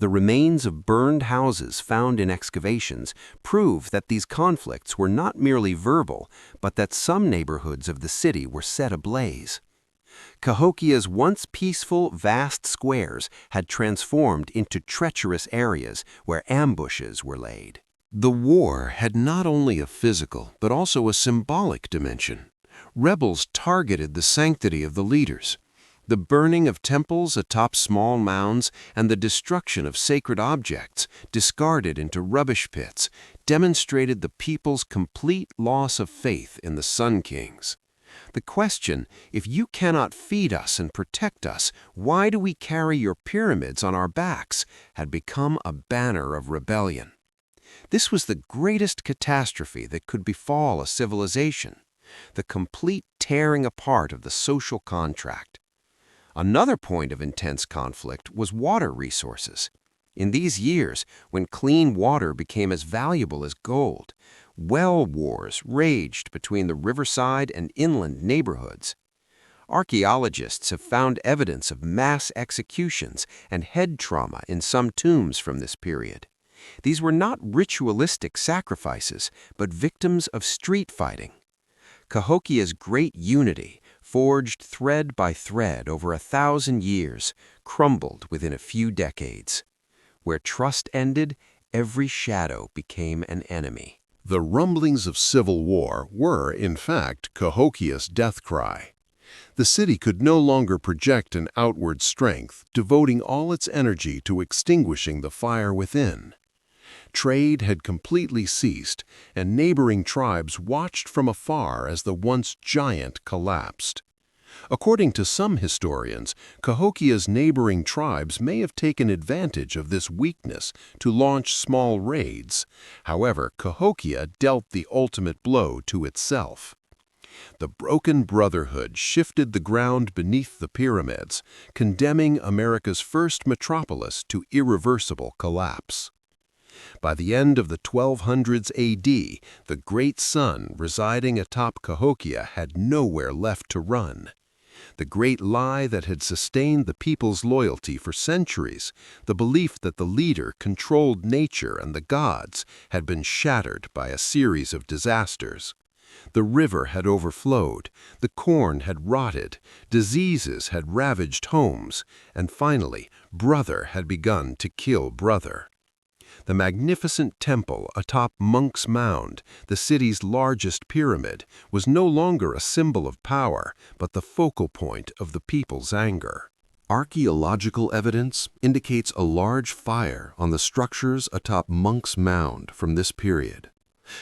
S1: The remains of burned houses found in excavations prove that these conflicts were not merely verbal, but that some neighborhoods of the city were set ablaze. Cahokia's once peaceful, vast squares had transformed into treacherous areas where ambushes were laid.
S3: The war had not only a physical, but also a symbolic dimension. Rebels targeted the sanctity of the leaders. The burning of temples atop small mounds and the destruction of sacred objects, discarded into rubbish pits, demonstrated the people's complete loss of faith in the Sun Kings. The question, if you cannot feed us and protect us, why do we carry your pyramids on our backs, had become a banner of rebellion. This was the greatest catastrophe that could befall a civilization, the complete tearing apart of the social contract. Another point of intense conflict was water resources. In these years, when clean water became as valuable as gold, well wars raged between the riverside and inland neighborhoods. Archaeologists have found evidence of mass executions and head trauma in some tombs from this period. These were not ritualistic sacrifices, but victims of street fighting. Cahokia's great unity, forged thread by thread over 1,000 years, crumbled within a few decades. Where trust ended, every shadow became an enemy.
S4: The rumblings of civil war were, in fact, Cahokia's death cry. The city could no longer project an outward strength, devoting all its energy to extinguishing the fire within. Trade had completely ceased, and neighboring tribes watched from afar as the once giant collapsed. According to some historians, Cahokia's neighboring tribes may have taken advantage of this weakness to launch small raids. However, Cahokia dealt the ultimate blow to itself. The broken brotherhood shifted the ground beneath the pyramids, condemning America's first metropolis to irreversible collapse. By the end of the 1200s AD, the great sun residing atop Cahokia had nowhere left to run. The great lie that had sustained the people's loyalty for centuries, the belief that the leader controlled nature and the gods, had been shattered by a series of disasters. The river had overflowed, the corn had rotted, diseases had ravaged homes, and finally, brother had begun to kill brother. The magnificent temple atop Monks Mound, the city's largest pyramid, was no longer a symbol of power, but the focal point of the people's anger.
S1: Archaeological evidence indicates a large fire on the structures atop Monks Mound from this period.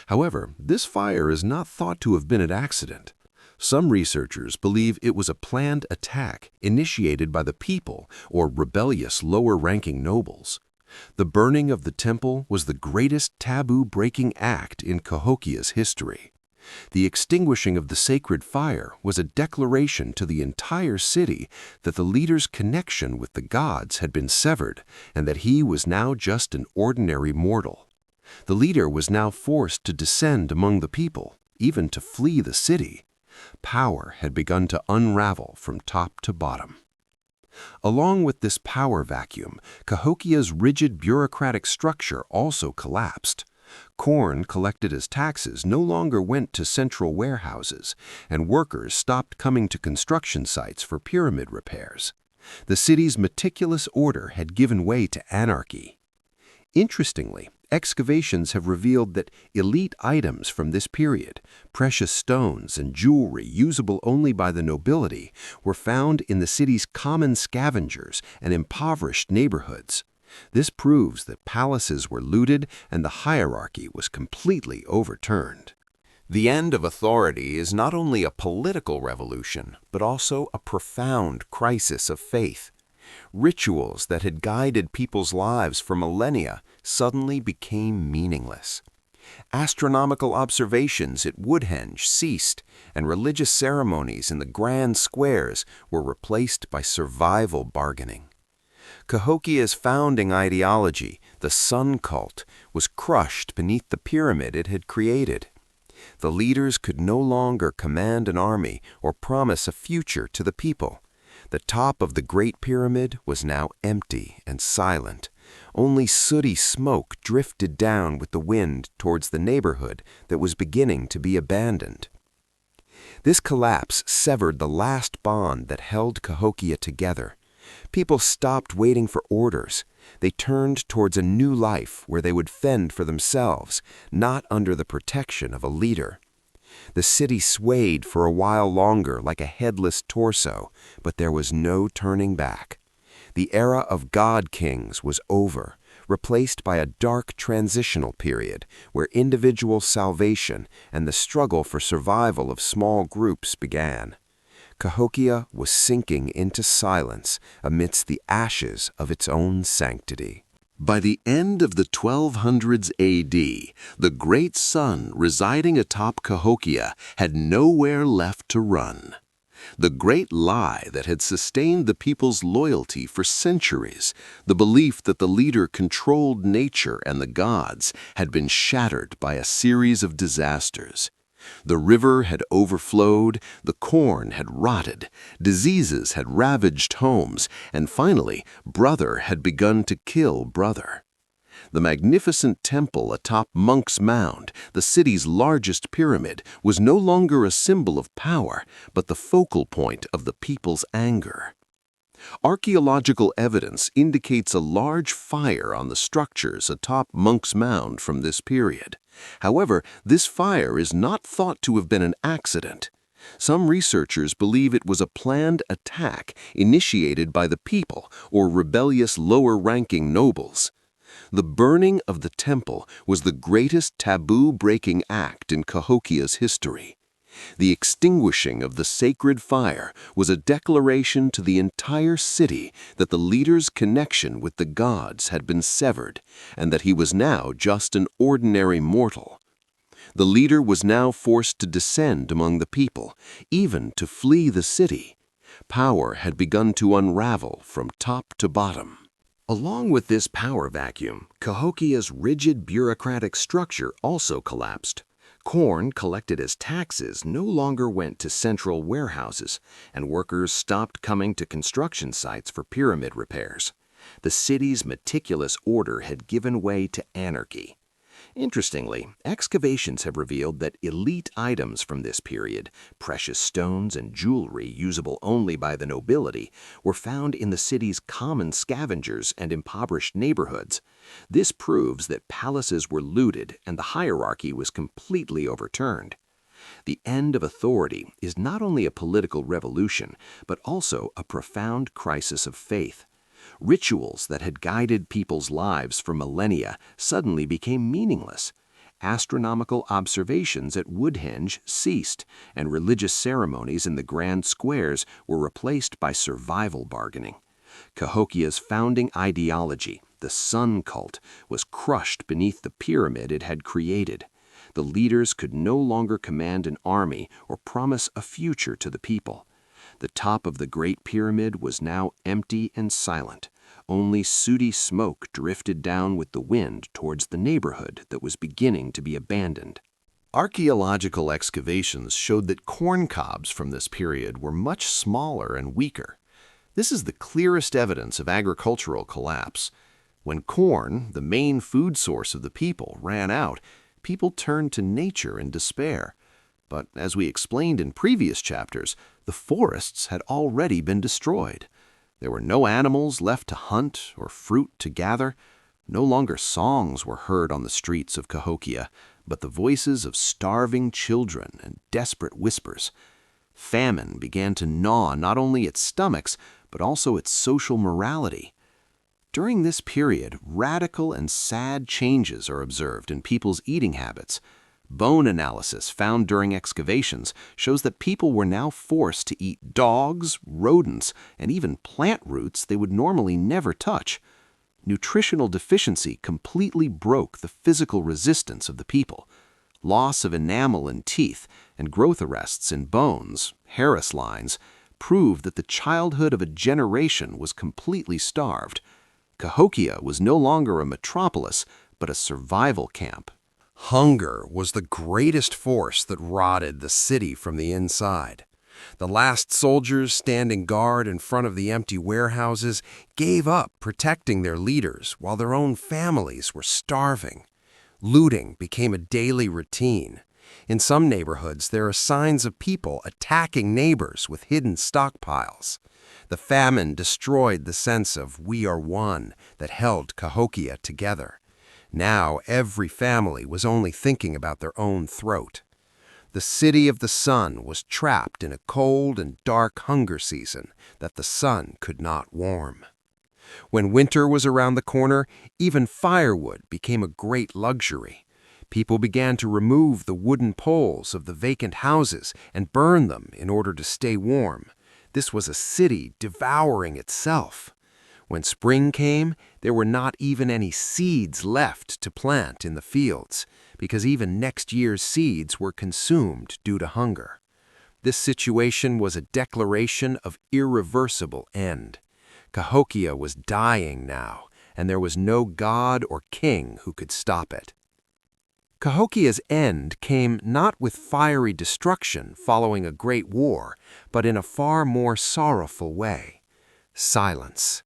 S1: However, this fire is not thought to have been an accident. Some researchers believe it was a planned attack initiated by the people or rebellious lower-ranking nobles. The burning of the temple was the greatest taboo-breaking act in Cahokia's history. The extinguishing of the sacred fire was a declaration to the entire city that the leader's connection with the gods had been severed and that he was now just an ordinary mortal. The leader was now forced to descend among the people, even to flee the city. Power had begun to unravel from top to bottom. Along with this power vacuum, Cahokia's rigid bureaucratic structure also collapsed. Corn collected as taxes no longer went to central warehouses, and workers stopped coming to construction sites for pyramid repairs. The city's meticulous order had given way to anarchy. Interestingly, excavations have revealed that elite items from this period, precious stones and jewelry usable only by the nobility, were found in the city's common scavengers and impoverished neighborhoods. This proves that palaces were looted and the hierarchy was completely overturned. The end of authority is not only a political revolution, but also a profound crisis of faith. Rituals that had guided people's lives for millennia suddenly became meaningless. Astronomical observations at Woodhenge ceased, and religious ceremonies in the grand squares were replaced by survival bargaining. Cahokia's founding ideology, the sun cult, was crushed beneath the pyramid it had created. The leaders could no longer command an army or promise a future to the people. The top of the Great Pyramid was now empty and silent. Only sooty smoke drifted down with the wind towards the neighborhood that was beginning to be abandoned. This collapse severed the last bond that held Cahokia together. People stopped waiting for orders. They turned towards a new life where they would fend for themselves, not under the protection of a leader. The city swayed for a while longer like a headless torso, but there was no turning back. The era of god-kings was over, replaced by a dark transitional period where individual salvation and the struggle for survival of small groups began. Cahokia was sinking into silence amidst the ashes of its own sanctity. By the end of the 1200s AD, the great sun residing atop Cahokia had nowhere left to run. The great lie that had sustained the people's loyalty for centuries, the belief that the leader controlled nature and the gods, had been shattered by a series of disasters. The river had overflowed, the corn had rotted, diseases had ravaged homes, and finally, brother had begun to kill brother. The magnificent temple atop Monks Mound, the city's largest pyramid, was no longer a symbol of power, but the focal point of the people's anger. Archaeological evidence indicates a large fire on the structures atop Monks Mound from this period. However, this fire is not thought to have been an accident.
S3: Some researchers believe it was a planned attack initiated by the people or rebellious lower-ranking nobles. The burning of the temple was the greatest taboo-breaking act in Cahokia's history. The extinguishing of the sacred fire was a declaration to the entire city that the leader's connection with the gods had been severed and that he was now just an ordinary mortal. The leader was now forced to descend among the people, even to flee the city. Power had begun to unravel from top to bottom.
S1: Along with this power vacuum, Cahokia's rigid bureaucratic structure also collapsed. Corn collected as taxes no longer went to central warehouses, and workers stopped coming to construction sites for pyramid repairs. The city's meticulous order had given way to anarchy. Interestingly, excavations have revealed that elite items from this period, precious stones and jewelry usable only by the nobility, were found in the city's common scavengers and impoverished neighborhoods. This proves that palaces were looted and the hierarchy was completely overturned. The end of authority is not only a political revolution, but also a profound crisis of faith. Rituals that had guided people's lives for millennia suddenly became meaningless. Astronomical observations at Woodhenge ceased, and religious ceremonies in the grand squares were replaced by survival bargaining. Cahokia's founding ideology, the sun cult, was crushed beneath the pyramid it had created. The leaders could no longer command an army or promise a future to the people. The top of the Great Pyramid was now empty and silent. Only sooty smoke drifted down with the wind towards the neighborhood that was beginning to be abandoned.
S2: Archaeological excavations showed that corn cobs from this period were much smaller and weaker. This is the clearest evidence of agricultural collapse. When corn, the main food source of the people, ran out, people turned to nature in despair. But as we explained in previous chapters, the forests had already been destroyed. There were no animals left to hunt or fruit to gather. No longer songs were heard on the streets of Cahokia, but the voices of starving children and desperate whispers. Famine began to gnaw not only its stomachs, but also its social morality. During this period, radical and sad changes are observed in people's eating habits. Bone analysis found during excavations shows that people were now forced to eat dogs, rodents, and even plant roots they would normally never touch. Nutritional deficiency completely broke the physical resistance of the people. Loss of enamel in teeth and growth arrests in bones, Harris lines, proved that the childhood of a generation was completely starved. Cahokia was no longer a metropolis, but a survival camp.
S3: Hunger was the greatest force that rotted the city from the inside. The last soldiers standing guard in front of the empty warehouses gave up protecting their leaders while their own families were starving. Looting became a daily routine. In some neighborhoods, there are signs of people attacking neighbors with hidden stockpiles. The famine destroyed the sense of "we are one" that held Cahokia together. Now every family was only thinking about their own throat. The city of the sun was trapped in a cold and dark hunger season that the sun could not warm. When winter was around the corner, even firewood became a great luxury. People began to remove the wooden poles of the vacant houses and burn them in order to stay warm. This was a city devouring itself. When spring came, there were not even any seeds left to plant in the fields, because even next year's seeds were consumed due to hunger. This situation was a declaration of irreversible end. Cahokia was dying now, and there was no god or king who could stop it. Cahokia's end came not with fiery destruction following a great war, but in a far more sorrowful way: silence.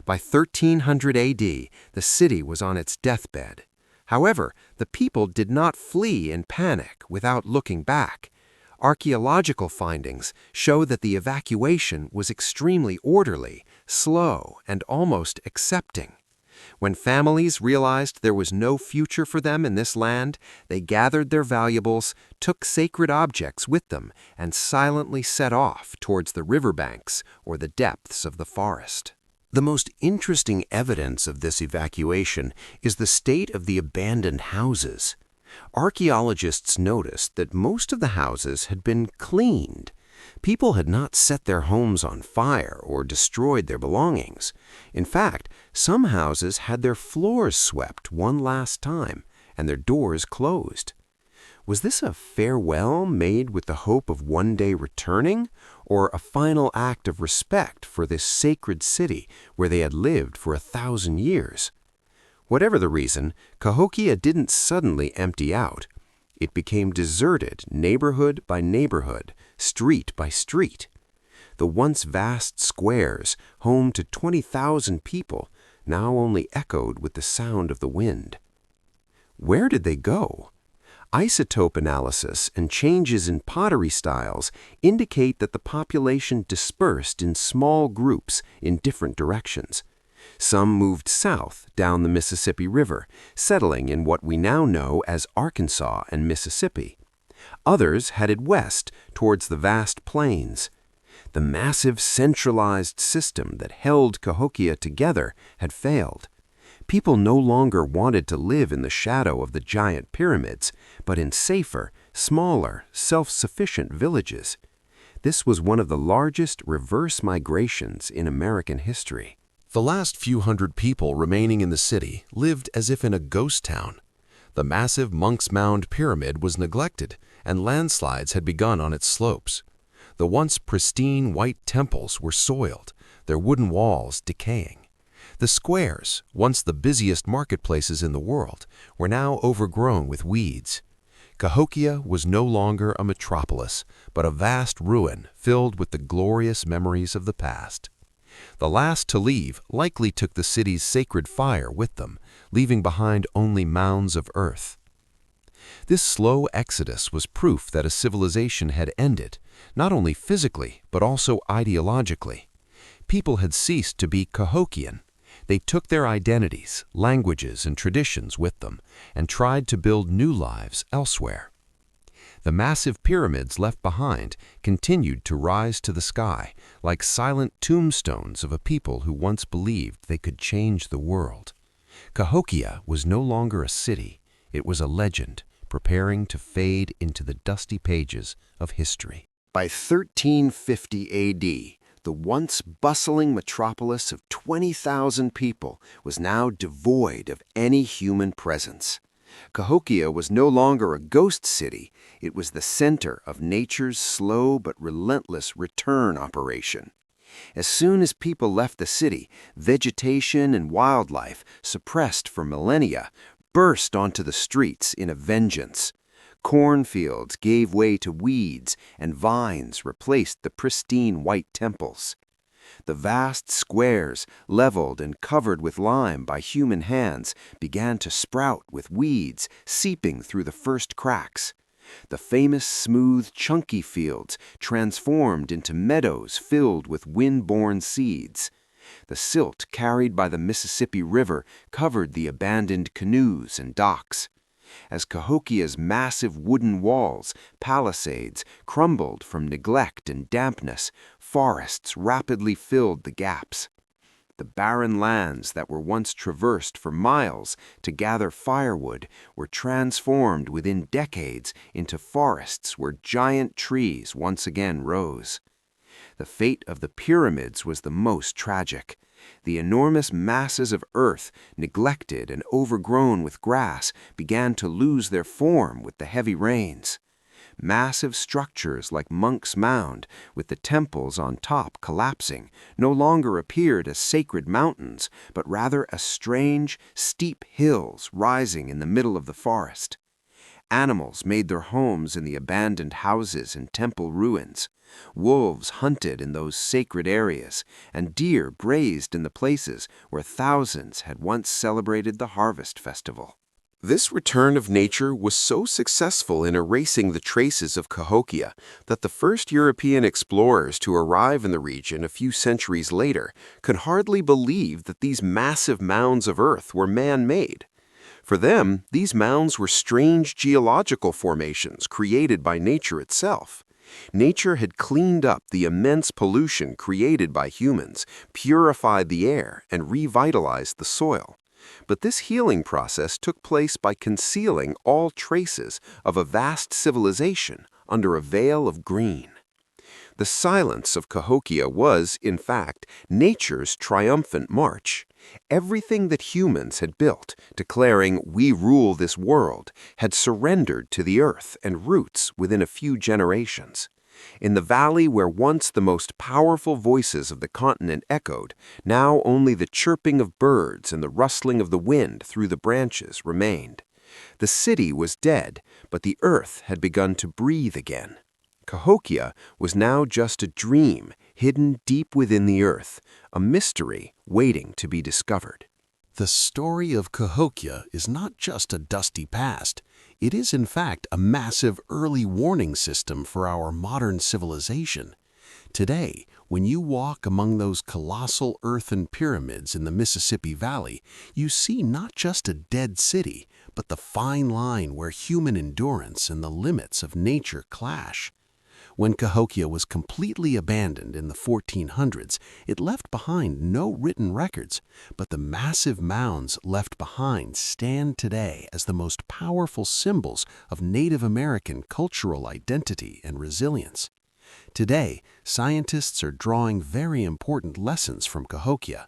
S3: By 1300 AD, the city was on its deathbed. However, the people did not flee in panic without looking back. Archaeological findings show that the evacuation was extremely orderly, slow, and almost accepting. When families realized there was no future for them in this land, they gathered their valuables, took sacred objects with them, and silently set off towards the riverbanks or the depths of the forest. The most interesting evidence of this evacuation is the state of the abandoned houses. Archaeologists noticed that most of the houses had been cleaned. People had not set their homes on fire or destroyed their belongings. In fact, some houses had their floors swept one last time and their doors closed. Was this a farewell made with the hope of one day returning, or a final act of respect for this sacred city where they had lived for 1,000 years? Whatever the reason, Cahokia didn't suddenly empty out. It became deserted neighborhood by neighborhood, street by street. The once vast squares, home to 20,000 people, now only echoed with the sound of the wind. Where did they go? Isotope analysis and changes in pottery styles indicate that the population dispersed in small groups in different directions. Some moved south down the Mississippi River, settling in what we now know as Arkansas and Mississippi. Others headed west towards the vast plains. The massive centralized system that held Cahokia together had failed. People no longer wanted to live in the shadow of the giant pyramids, but in safer, smaller, self-sufficient villages. This was one of the largest reverse migrations in American history.
S2: The last few hundred people remaining in the city lived as if in a ghost town. The massive Monks Mound pyramid was neglected, and landslides had begun on its slopes. The once pristine white temples were soiled, their wooden walls decaying. The squares, once the busiest marketplaces in the world, were now overgrown with weeds. Cahokia was no longer a metropolis, but a vast ruin filled with the glorious memories of the past. The last to leave likely took the city's sacred fire with them, leaving behind only mounds of earth. This slow exodus was proof that a civilization had ended, not only physically, but also ideologically. People had ceased to be Cahokian. They took their identities, languages, and traditions with them, and tried to build new lives elsewhere. The massive pyramids left behind continued to rise to the sky, like silent tombstones of a people who once believed they could change the world. Cahokia was no longer a city, it was a legend, preparing to fade into the dusty pages of history.
S3: By 1350 A.D., the once bustling metropolis of 20,000 people was now devoid of any human presence. Cahokia was no longer a ghost city, it was the center of nature's slow but relentless return operation. As soon as people left the city, vegetation and wildlife, suppressed for millennia, burst onto the streets in a vengeance. Cornfields gave way to weeds, and vines replaced the pristine white temples. The vast squares, leveled and covered with lime by human hands, began to sprout with weeds seeping through the first cracks. The famous smooth Chunkey fields transformed into meadows filled with wind-borne seeds. The silt carried by the Mississippi River covered the abandoned canoes and docks. As Cahokia's massive wooden walls, palisades, crumbled from neglect and dampness, forests rapidly filled the gaps. The barren lands that were once traversed for miles to gather firewood were transformed within decades into forests where giant trees once again rose. The fate of the pyramids was the most tragic. The enormous masses of earth, neglected and overgrown with grass, began to lose their form with the heavy rains. Massive structures like Monks Mound, with the temples on top collapsing, no longer appeared as sacred mountains, but rather as strange, steep hills rising in the middle of the forest. Animals made their homes in the abandoned houses and temple ruins. Wolves hunted in those sacred areas, and deer grazed in the places where thousands had once celebrated the harvest festival.
S1: This return of nature was so successful in erasing the traces of Cahokia that the first European explorers to arrive in the region a few centuries later could hardly believe that these massive mounds of earth were man-made. For them, these mounds were strange geological formations created by nature itself. Nature had cleaned up the immense pollution created by humans, purified the air, and revitalized the soil. But this healing process took place by concealing all traces of a vast civilization under a veil of green. The silence of Cahokia was, in fact, nature's triumphant march. Everything that humans had built, declaring, "We rule this world," had surrendered to the earth and roots within a few generations. In the valley where once the most powerful voices of the continent echoed, now only the chirping of birds and the rustling of the wind through the branches remained. The city was dead, but the earth had begun to breathe again. Cahokia was now just a dream hidden deep within the earth, a mystery waiting to be discovered.
S2: The story of Cahokia is not just a dusty past. It is, in fact, a massive early warning system for our modern civilization. Today, when you walk among those colossal earthen pyramids in the Mississippi Valley, you see not just a dead city, but the fine line where human endurance and the limits of nature clash. When Cahokia was completely abandoned in the 1400s, it left behind no written records, but the massive mounds left behind stand today as the most powerful symbols of Native American cultural identity and resilience. Today, scientists are drawing very important lessons from Cahokia.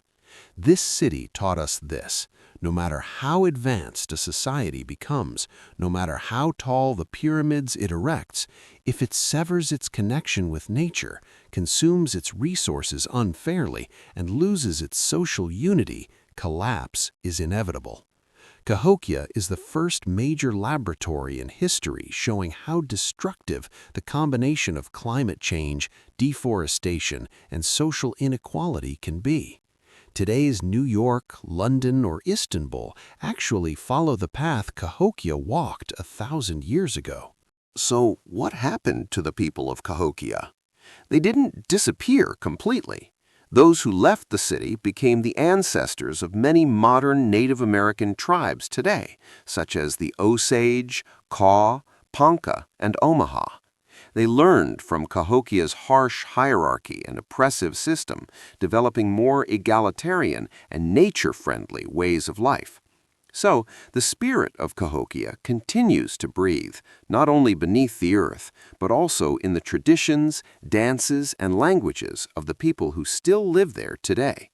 S2: This city taught us this: no matter how advanced a society becomes, no matter how tall the pyramids it erects, if it severs its connection with nature, consumes its resources unfairly, and loses its social unity, collapse is inevitable. Cahokia is the first major laboratory in history showing how destructive the combination of climate change, deforestation, and social inequality can be. Today's New York, London, or Istanbul actually follow the path Cahokia walked 1,000 years ago.
S1: So what happened to the people of Cahokia? They didn't disappear completely. Those who left the city became the ancestors of many modern Native American tribes today, such as the Osage, Kaw, Ponca, and Omaha. They learned from Cahokia's harsh hierarchy and oppressive system, developing more egalitarian and nature-friendly ways of life. So, the spirit of Cahokia continues to breathe, not only beneath the earth, but also in the traditions, dances, and languages of the people who still live there today.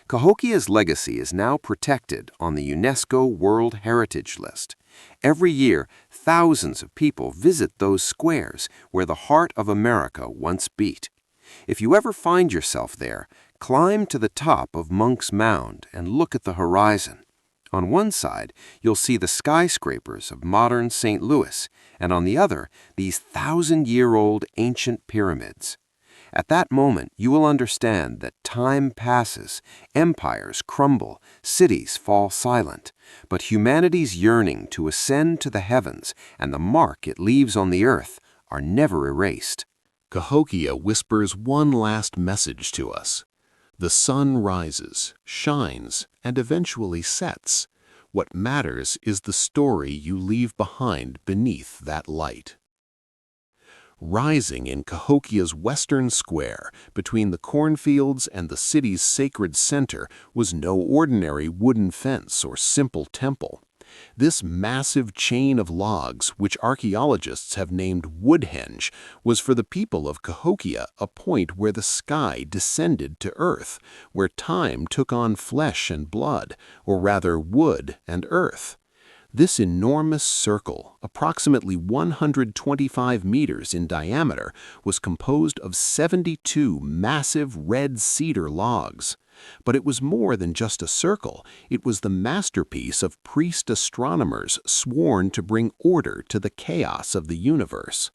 S1: Cahokia's legacy is now protected on the UNESCO World Heritage List. Every year, thousands of people visit those squares where the heart of America once beat. If you ever find yourself there, climb to the top of Monks Mound and look at the horizon. On one side, you'll see the skyscrapers of modern St. Louis, and on the other, these 1,000-year-old ancient pyramids. At that moment, you will understand that time passes, empires crumble, cities fall silent, but humanity's yearning to ascend to the heavens and the mark it leaves on the earth are never erased.
S2: Cahokia whispers one last message to us. The sun rises, shines, and eventually sets. What matters is the story you leave behind beneath that light. Rising in Cahokia's western square, between the cornfields and the city's sacred center, was no ordinary wooden fence or simple temple. This massive chain of logs, which archaeologists have named Woodhenge, was for the people of Cahokia a point where the sky descended to earth, where time took on flesh and blood, or rather wood and earth. This enormous circle, approximately 125 meters in diameter, was composed of 72 massive red cedar logs. But it was more than just a circle. It was the masterpiece of priest astronomers sworn to bring order to the chaos of the universe.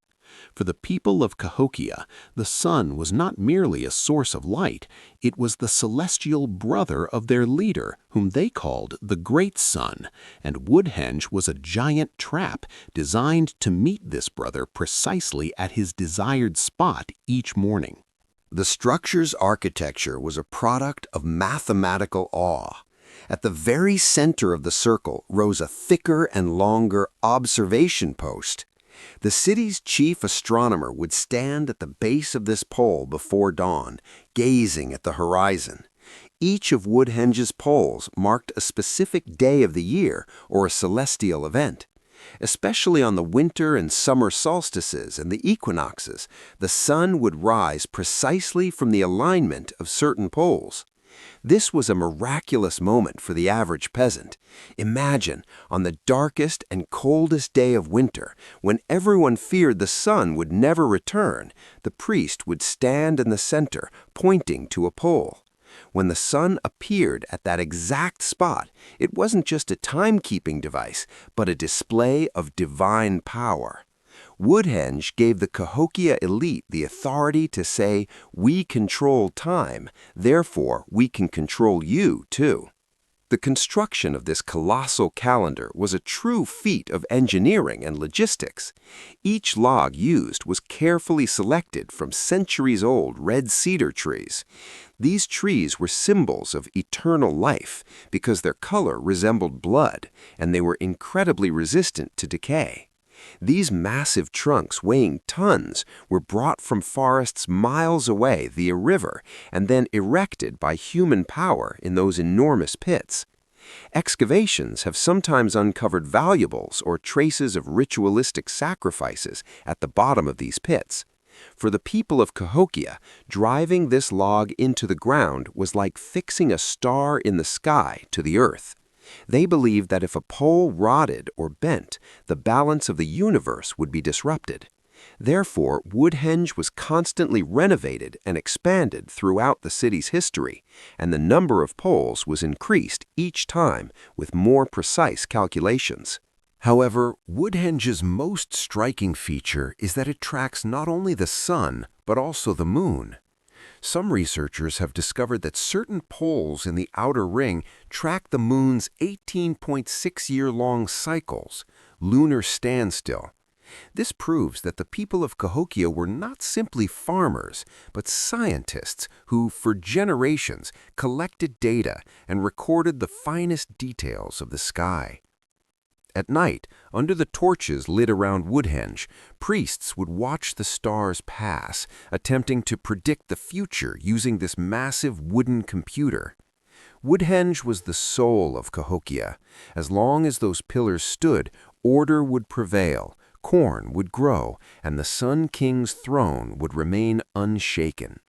S1: For the people of Cahokia, the sun was not merely a source of light, it was the celestial brother of their leader, whom they called the Great Sun, and Woodhenge was a giant trap designed to meet this brother precisely at his desired spot each morning.
S3: The structure's architecture was a product of mathematical awe. At the very center of the circle rose a thicker and longer observation post. The city's chief astronomer would stand at the base of this pole before dawn, gazing at the horizon. Each of Woodhenge's poles marked a specific day of the year or a celestial event. Especially on the winter and summer solstices and the equinoxes, the sun would rise precisely from the alignment of certain poles. This was a miraculous moment for the average peasant. Imagine, on the darkest and coldest day of winter, when everyone feared the sun would never return, the priest would stand in the center, pointing to a pole. When the sun appeared at that exact spot, it wasn't just a timekeeping device, but a display of divine power. Woodhenge gave the Cahokia elite the authority to say, "We control time, therefore we can control you too." The construction of this colossal calendar was a true feat of engineering and logistics. Each log used was carefully selected from centuries-old red cedar trees. These trees were symbols of eternal life because their color resembled blood, and they were incredibly resistant to decay. These massive trunks weighing tons were brought from forests miles away via river and then erected by human power in those enormous pits. Excavations have sometimes uncovered valuables or traces of ritualistic sacrifices at the bottom of these pits. For the people of Cahokia, driving this log into the ground was like fixing a star in the sky to the earth. They believed that if a pole rotted or bent, the balance of the universe would be disrupted. Therefore, Woodhenge was constantly renovated and expanded throughout the city's history, and the number of poles was increased each time with more precise calculations.
S1: However, Woodhenge's most striking feature is that it tracks not only the sun, but also the moon. Some researchers have discovered that certain poles in the outer ring track the moon's 18.6-year-long cycles, lunar standstill. This proves that the people of Cahokia were not simply farmers, but scientists who, for generations, collected data and recorded the finest details of the sky. At night, under the torches lit around Woodhenge, priests would watch the stars pass, attempting to predict the future using this massive wooden computer. Woodhenge was the soul of Cahokia. As long as those pillars stood, order would prevail, corn would grow, and the Sun King's throne would remain unshaken.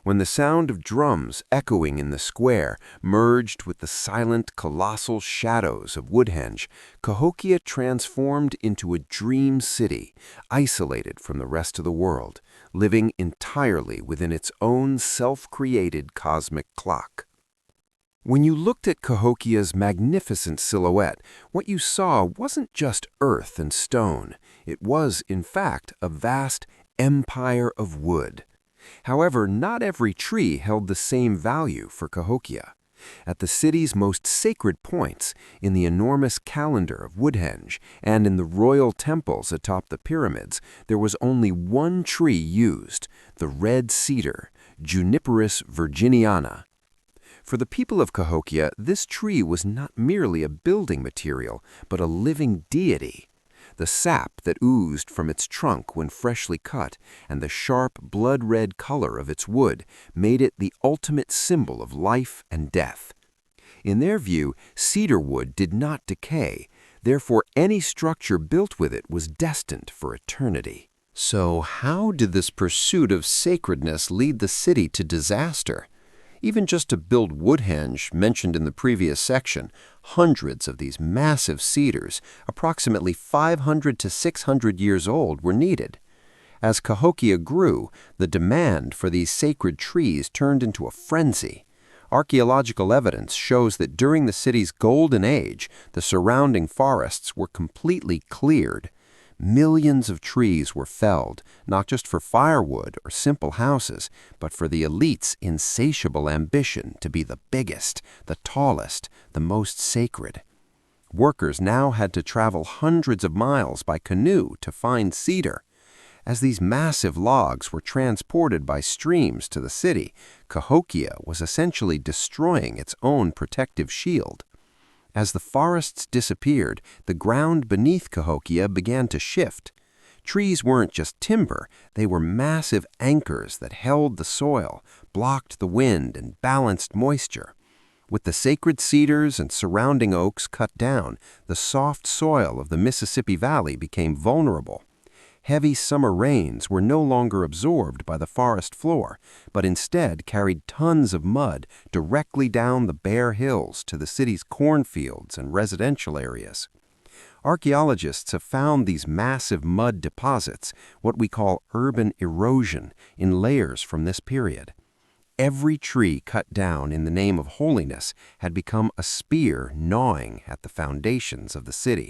S1: When the sound of drums echoing in the square merged with the silent, colossal shadows of Woodhenge, Cahokia transformed into a dream city, isolated from the rest of the world, living entirely within its own self-created cosmic clock. When you looked at Cahokia's magnificent silhouette, what you saw wasn't just earth and stone. It was, in fact, a vast empire of wood. However, not every tree held the same value for Cahokia. At the city's most sacred points, in the enormous calendar of Woodhenge, and in the royal temples atop the pyramids, there was only one tree used, the red cedar, Juniperus virginiana. For the people of Cahokia, this tree was not merely a building material, but a living deity. The sap that oozed from its trunk when freshly cut, and the sharp, blood-red color of its wood made it the ultimate symbol of life and death. In their view, cedar wood did not decay, therefore any structure built with it was destined for eternity. So how did this pursuit of sacredness lead the city to disaster? Even just to build Woodhenge, mentioned in the previous section, hundreds of these massive cedars, approximately 500 to 600 years old, were needed. As Cahokia grew, the demand for these sacred trees turned into a frenzy. Archaeological evidence shows that during the city's golden age, the surrounding forests were completely cleared.
S3: Millions of trees were felled, not just for firewood or simple houses, but for the elite's insatiable ambition to be the biggest, the tallest, the most sacred. Workers now had to travel hundreds of miles by canoe to find cedar. As these massive logs were transported by streams to the city, Cahokia was essentially destroying its own protective shield. As the forests disappeared, the ground beneath Cahokia began to shift. Trees weren't just timber, they were massive anchors that held the soil, blocked the wind, and balanced moisture. With the sacred cedars and surrounding oaks cut down, the soft soil of the Mississippi Valley became vulnerable. Heavy summer rains were no longer absorbed by the forest floor, but instead carried tons of mud directly down the bare hills to the city's cornfields and residential areas. Archaeologists have found these massive mud deposits, what we call urban erosion, in layers from this period. Every tree cut down in the name of holiness had become a spear gnawing at the foundations of the city.